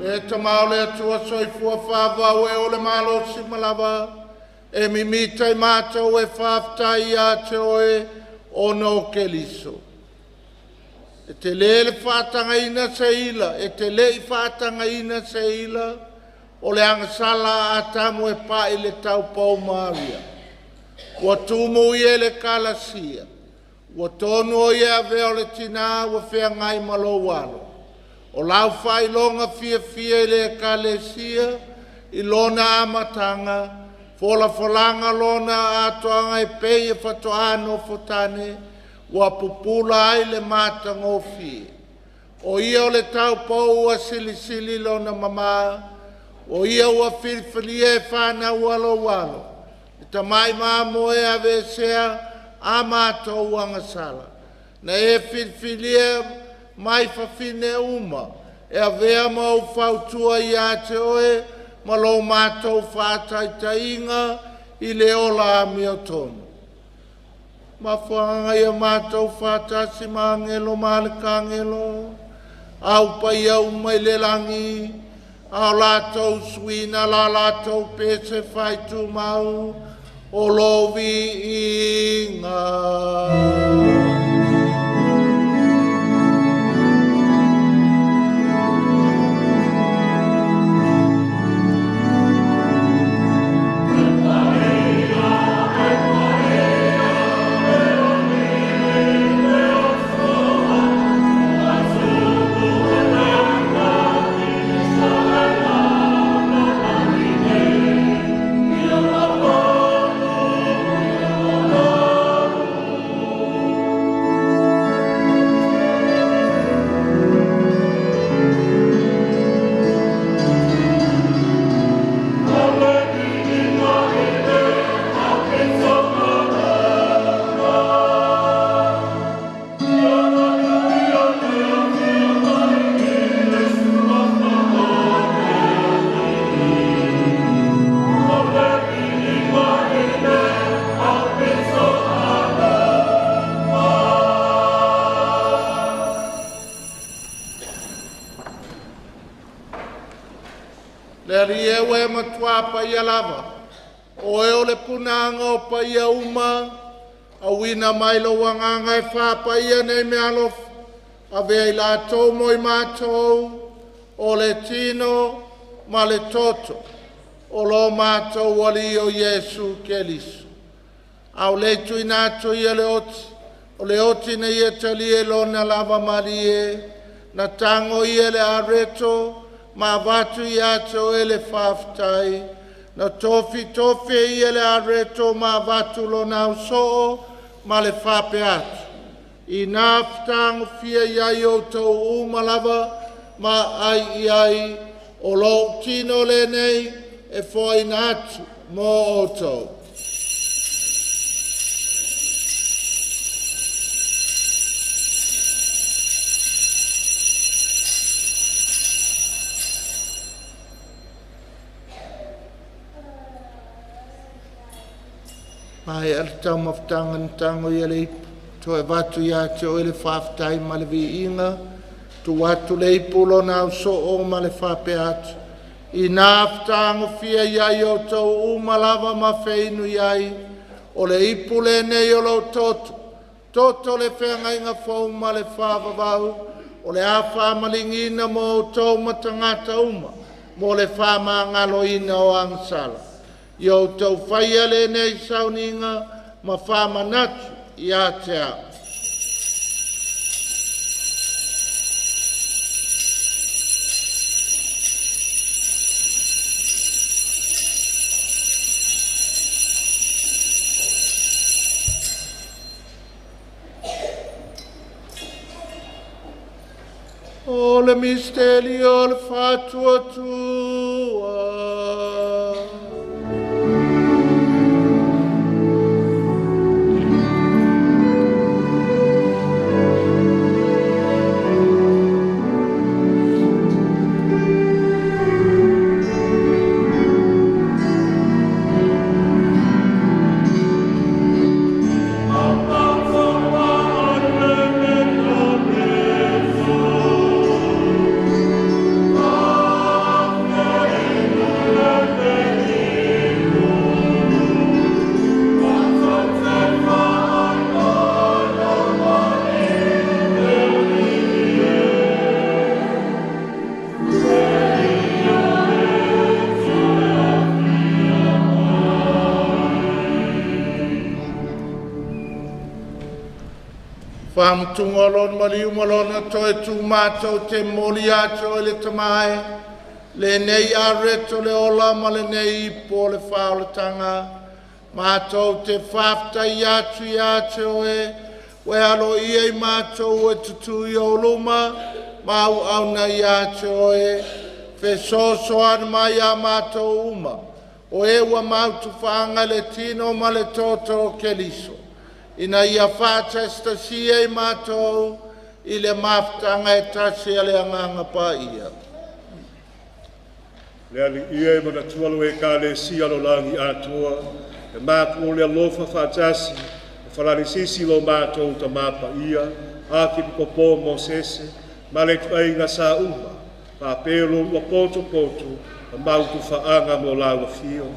le tamau le atua soifua fava ue o le malo simalava e mimita i mato e faftai a te oe o no keliso. E te le le whātangaina seila, e te le i whātangaina seila, o le angasala a tamu e pai le tau pau Maria. Ua tumu i e le kalasia, ua tonu o i a veo le tina, ua whea ngai malo walo. O lau whailonga fia fia i le kalesia, i lona amatanga, fola folanga lona atoanga e pei e whatoano fotane, ua pupula ai le mata ngofi. O ia o le tau pau ua sili lona mama, o ia ua filfilia e whana ua lo walo. E tamai mamo e avesea a mata ua ngasala. Na e filfilia mai fafine uma, e avea mau fautua i a te oe, ma lo mata u whātaitainga i le ola a miotonu. Ma whanga ia mātou whātasi mā ngelo mā le kāngelo, au pai au mai le langi, au lātou suina la lātou pese whaitu mau, o lovi inga. Le rie we matua paia lava. O e o le punanga o paia uma. A wina mailo wanganga e wha paia nei me alof. A vea i la tau moi mātou. O le tino ma le toto. O lo mātou wali o Yesu Kelisu. Au le tui nātou i le oti. O le oti na ia tali e lona lava Malie. Na tango i le areto. Ma vatu i ato e le whaftai, na tofi i le areto ma vatu lo nau so, ma le whape atu. I nā whtango fia iai o tau umalava, ma ai, o lo tino le nei, e foi natu mo outou. Ai al tau maftangan tango ia le to e watu ia te o ele whaftai ma le vi inga tu watu le ipulo na so o ma le whape atu i nā aftango fia iai o tau umalawa ma feinu iai o le ipule nei o lo toto le whenga inga fau ma le whawawau o le awha malingina mo o tau matangata uma mo le whama ngalo ina o angsala Yo tau whaia le nei sauninga ma whama natu i a te a. O le misteri o le whatua tua. Tungolon maliu malona toe tu mātou te moli ato le tamae, le nei areto le ola ma le nei ipo le whaoletanga, mātou te whaftai atu i ato we alo iei mātou e tutui o luma, mau auna i ato fe soso ana mai a mātou uma, o ewa mautu whaanga le tino ma le toto keliso. Ina ia whātesta si e mātou i le maftanga e tasi a le anganga paia. Le ali ia e mana tualu e ka le si alo langi atua, e mātou le alofa whātasi, e whalani sisi lo mātou ta māpa ia, Akiepikopo Mosese, ma le tuainga sa uma, pāpelo ua poto, a mautu whaanga mo laua fio,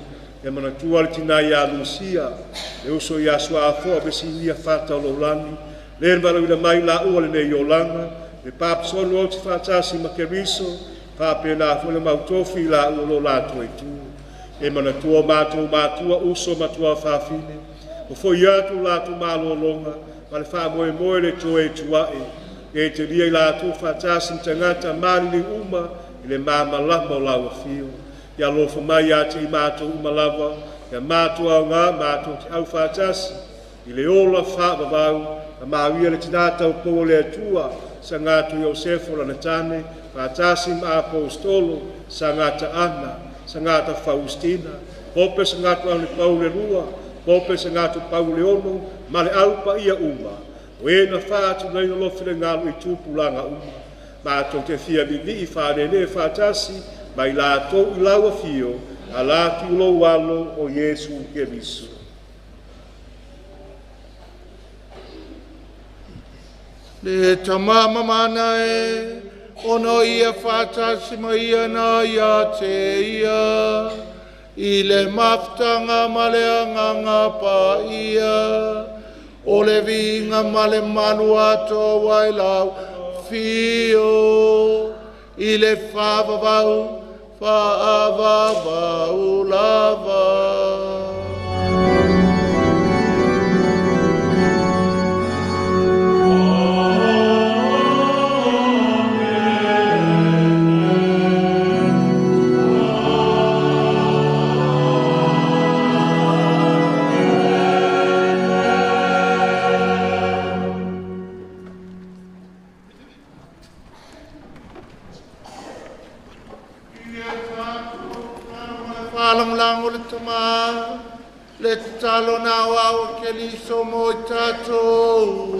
e mana tualu tina ia Lucia, e uso ia sua afoa besi ia whātau lo lani, le nvarawina mai la ua le nei o langa, le pāpsonu o ti whātasi ma keriso, pāpena fule mautofi la ua lo lato e tu, e mana tua mātua uso matua whāwhine, o foi atu lato malo longa, ma le whāmoe le toe tuae, e te ria i lato whātasi tangata mali uma, i le māmalama o laua fio, ia lofa mai ate i mātou umalawa, ia mātou au ngā, mātou te au whātasi, i le ola whāwawau, a māwia le tinatau pou le atua, sa ngātou Iosefo lana tane, whātasi ma apostolo, sa ngāta Ana, sa ngāta Faustina, pope sa ngātou au le pau le rua, pope sa ngātou pau le ono, ma le au pa ia uma, o e na whātu nei no lofi le ngālu i tūpulanga uma, mātou te fia vivi i whānene whātasi, mai lātou i laua fio, a lātu lo walo o Yesu Keriso. Le tamama mana ono ia whātasi ma ia na ia te ia, i le maftanga ma le anganga pa ia, o le vinga ma le manu ato wai lau fio, i le whawawau, whaawawau lava. talang lang ulit tama. Let talo na wow keliso mo tato.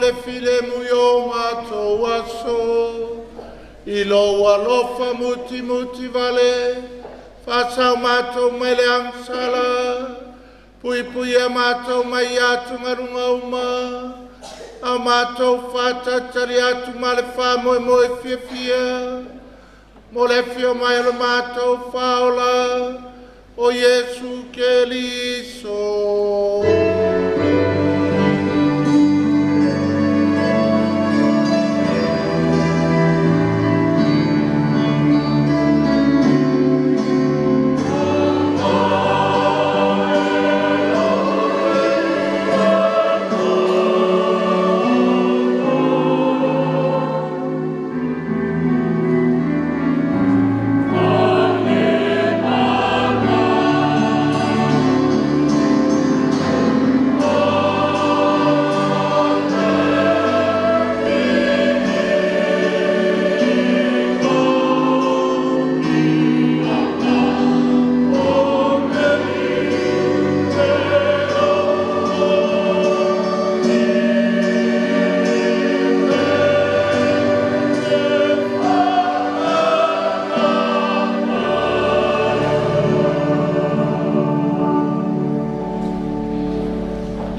Le file muyo mato waso ilo walofa muti muti vale fasa mato mele angsala pui pui mato mayatu marunga uma amato fata tariatu male fa mo fia fia mole fio mai mato faula o Yesu Keliso.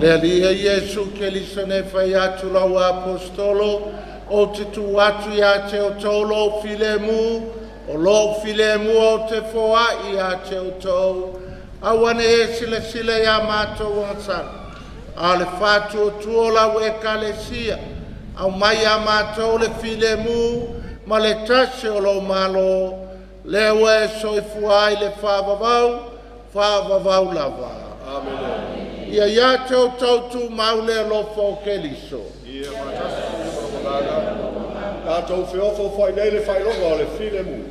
Le alia Yesu Keliso ne fai atu lau apostolo, o te tu atu ia te o tolo filemu, o lo filemu o te foa ia te o tou, awane e sile sile ia mato wansan, a le fatu o tuo lau e kalesia, au mai a mato le filemu, ma le tase o lo malo, le ue soifuai le whavavau lava. Amen. Ia ia te o tautu maule lofo Keliso. Ia matasi Taulaga. La tau feofo fai nei le fai longa o le filemu.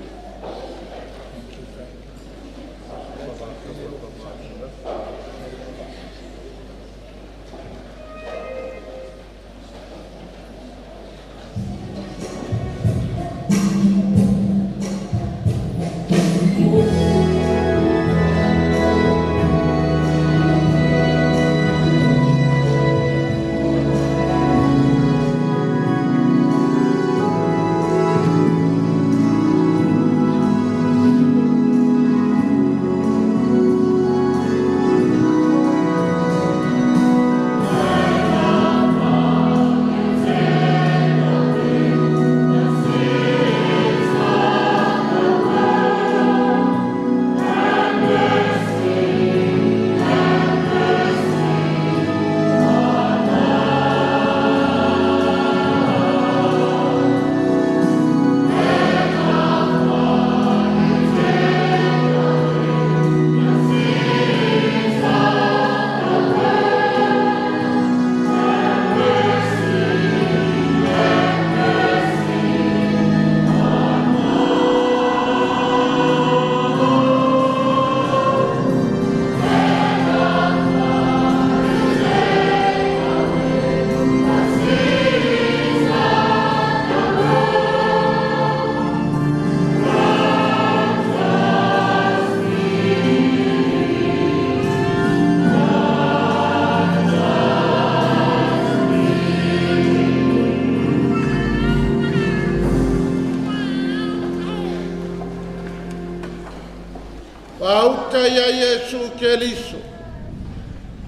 Pauta ya Yesu Keliso.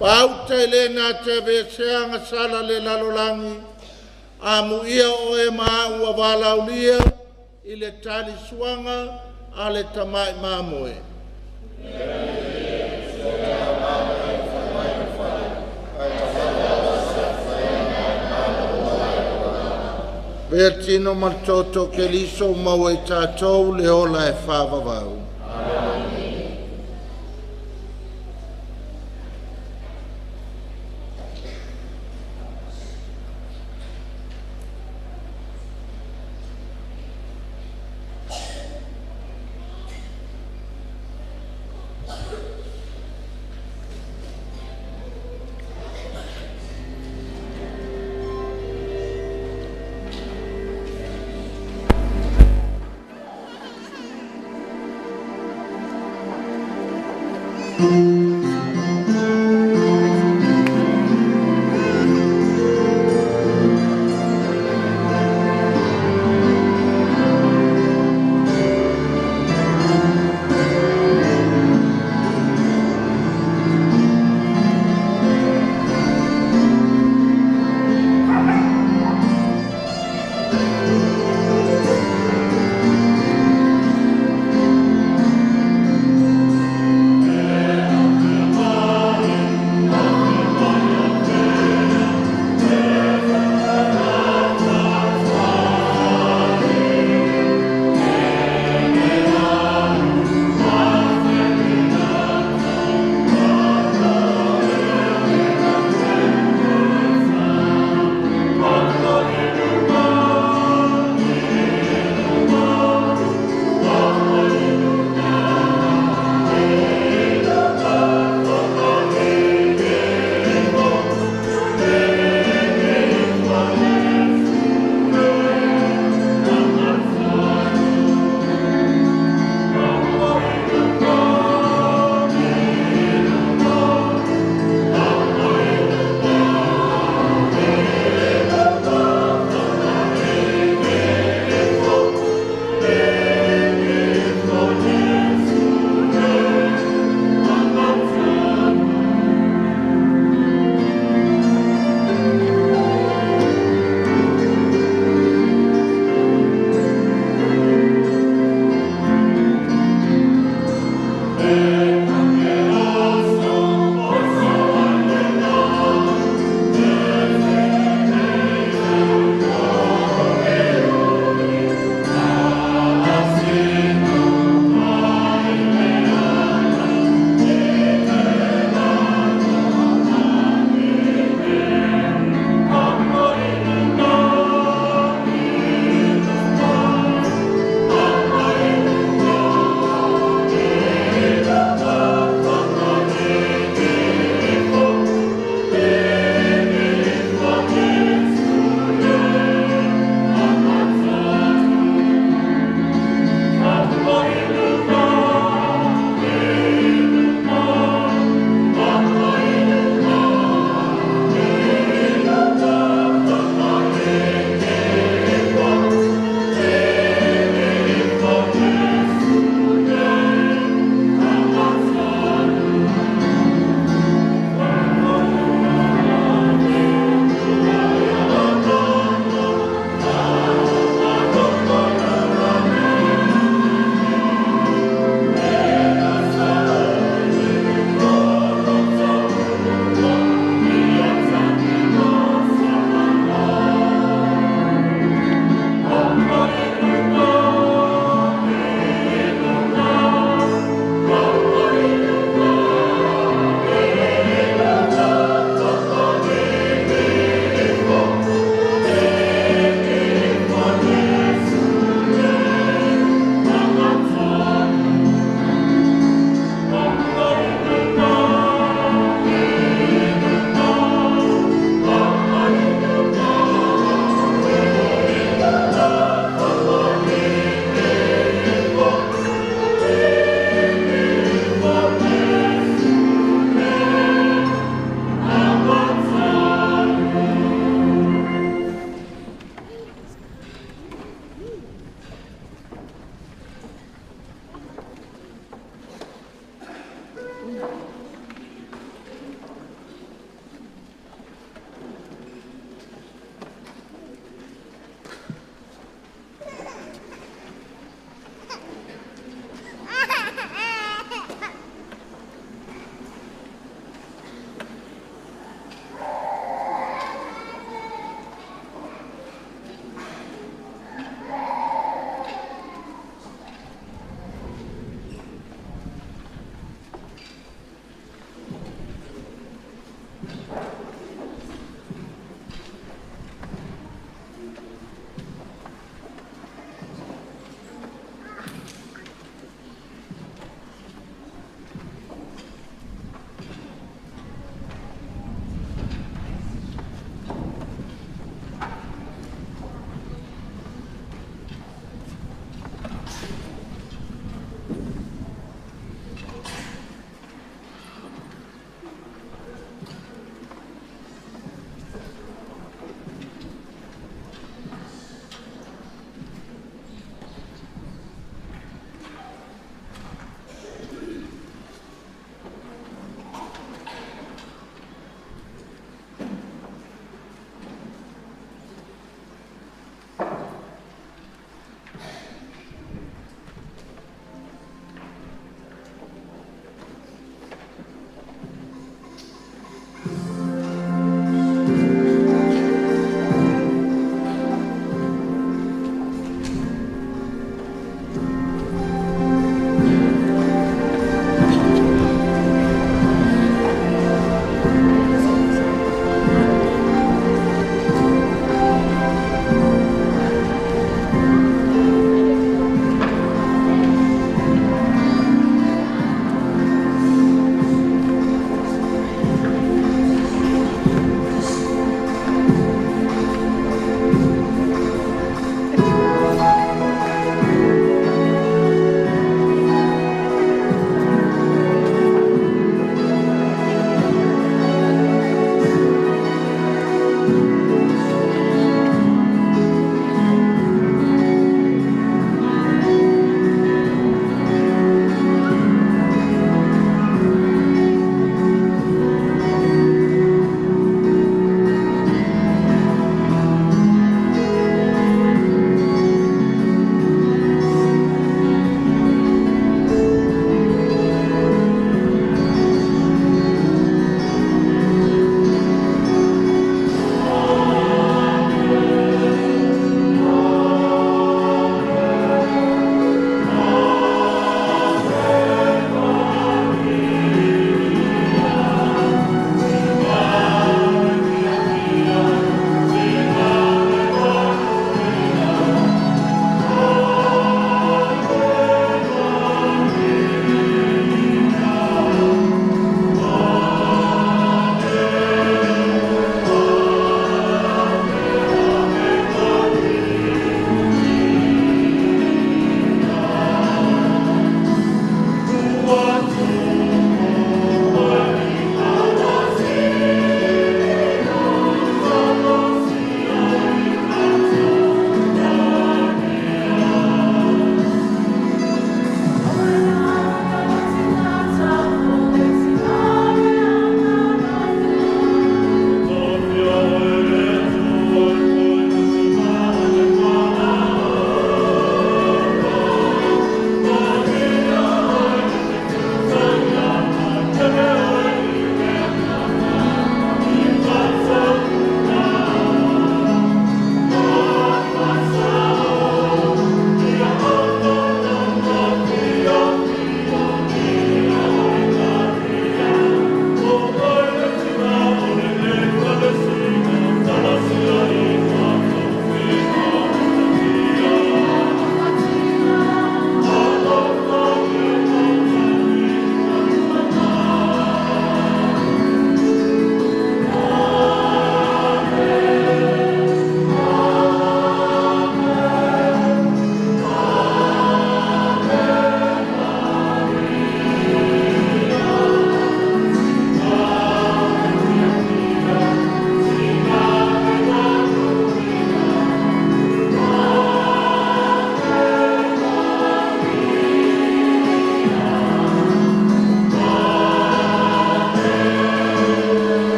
Pauta elena te veseanga sala le lalolangi. Amu ia o e maa ua valaulia ile tali suanga ale tamai mamoe. Bertino maltoto Keliso mawe tatou le ola e whavavau. Yeah.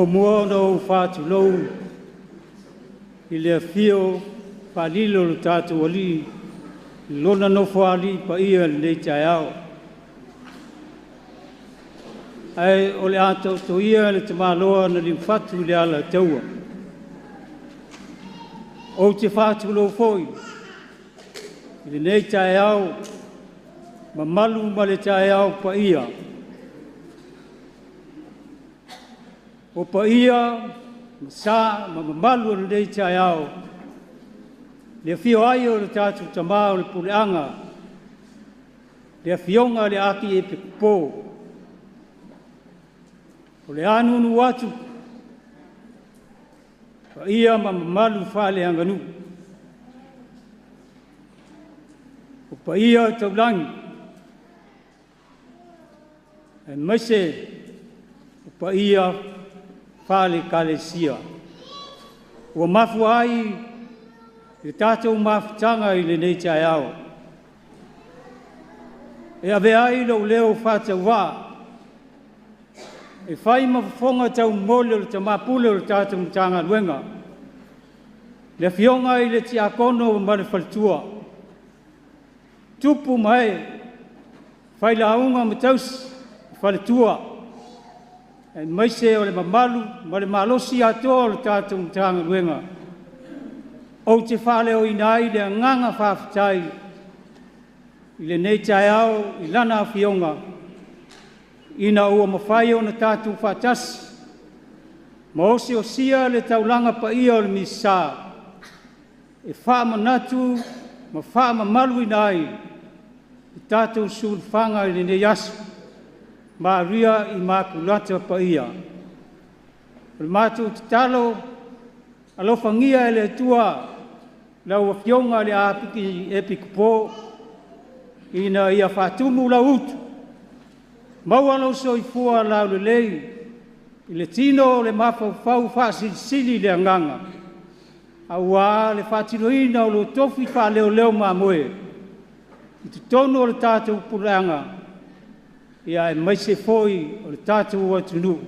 mua no fatu lou i le fio palilo lo tatu ali lona no fali pa ia le taiao ai o le ato to ia le tamaloa na li fatu le ala taua o te fatu lo foi i le taiao ma malu ma le taiao pa ia o pa ia sa ma malu le taiao le fio ai o le tatu tamao le puleanga le fionga le Akiepikopo o le anu nu watu pa ia ma malu fale anganu o pa ia taulangi e mese o pa ia fale kalesia o mafu ai e tātou mafutanga i le nei taiao. E ave ai lo leo whātau wā. E whai mawhonga tau mole o le tamapule o le tātou Matagaluega. Le fionga i le tiakono o mare whaltua. Tupu mai, whai launga matausi whaletua. E maise o le mamalu, ma le malosi atoa o le tātou Matagaluega. O te whale o inai le nganga whawhitai i le nei taiao i lana Afioga ina ua mawhai o na tātou whatasi ma ose o sia le Taulaga Paia o le Misasa e whaamanatu ma whaamamalu inai i tātou sulwhanga i le nei asu ma ria Imakulata Paia o le mātou te talo alofangia e le tua lau Afioga le Akiepikopo ina ia whatumu la utu. Maua lau soifua lau le lei i le tino le mawhau whasilisili le anganga. Aua le whatiloina o lo tofi whaleo leo mamoe. I te tono o le tātou puranga ia e maise foi o le tātou atunu.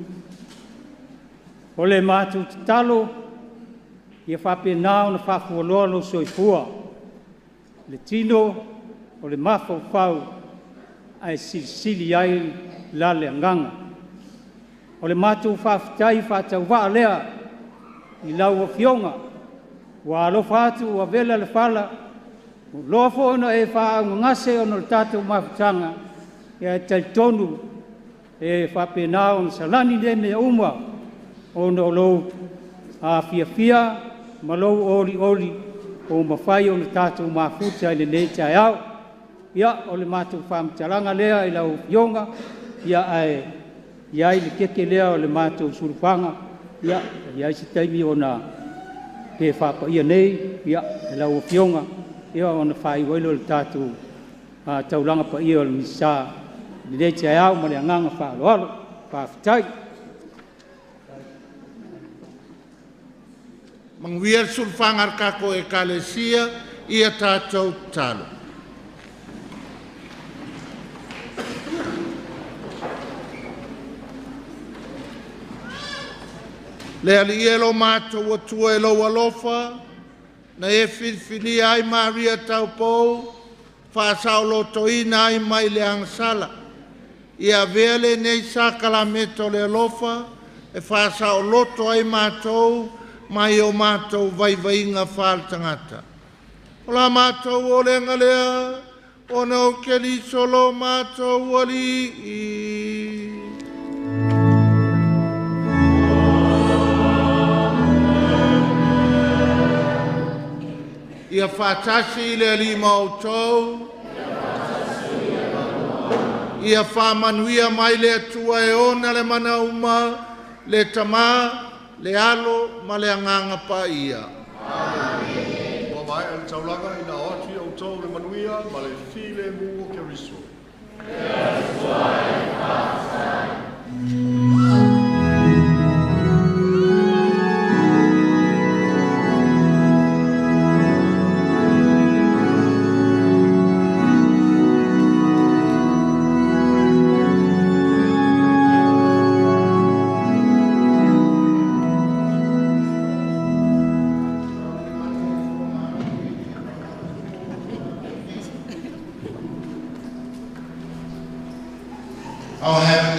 O le mātou te talo ia whapenao na whafualoa lo soifua. Le tino o le mawhau ai silisili ai la le anganga. O le mātou whawhitai whatau waa lea i lau Afioga. Wa alofa atu wa vela le whala. O loa fōna e whaangase o le tātou mawhutanga ia e taitonu e whapenao na salani le mea uma o no lou a fia malou oli o mawhai o le tātou mafuta i le nei taiao. Ia o le mātou whaamtalanga lea i lau Afioga. Ia i le keke lea o le mātou surupanga. Ia i se taimi o na pe whapaia nei. Ia i lau Afioga. Ia o na whai wailo le tātou Taulaga Paia o le Misasa. Le nei taiao ma le anganga whaaloalo. Whawhitai. Manguia sulfangar kako e kalesia ia tātou talo. Le ali elo mātou atua elo alofa, na e whilwhili ai Maria taupou, whaasao loto ina ai mai le angsala. Ia vele nei sakalameto le alofa, e whaasao loto ai mātou, mai o mātou vaivainga whāl tangata. O la mātou o le ngalea, o nau keli solo mātou wali. Ia whātasi le lima o tau. Ia whāmanuia mai le atua e ona le mana uma, le tamā, le alo ma le anganga paia. Amen. Wa mai al taulaga ina oti o tau le manuia ma le file mu o keriso.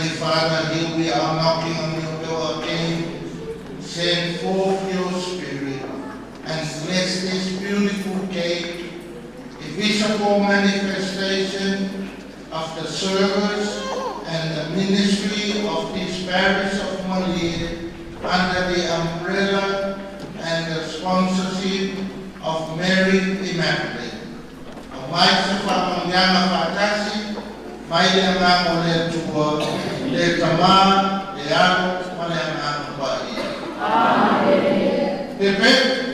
Heavenly Father, here we are knocking on your door again. Send forth your Spirit and bless this beautiful cake, a visible manifestation of the service and the ministry of this parish of Malie under the umbrella and the sponsorship of Mary Immaculate. Mai se whakamianga whakasi, mai le ngāmo le tua, le tamā, le ako, ma le ngāmo wai. Amen.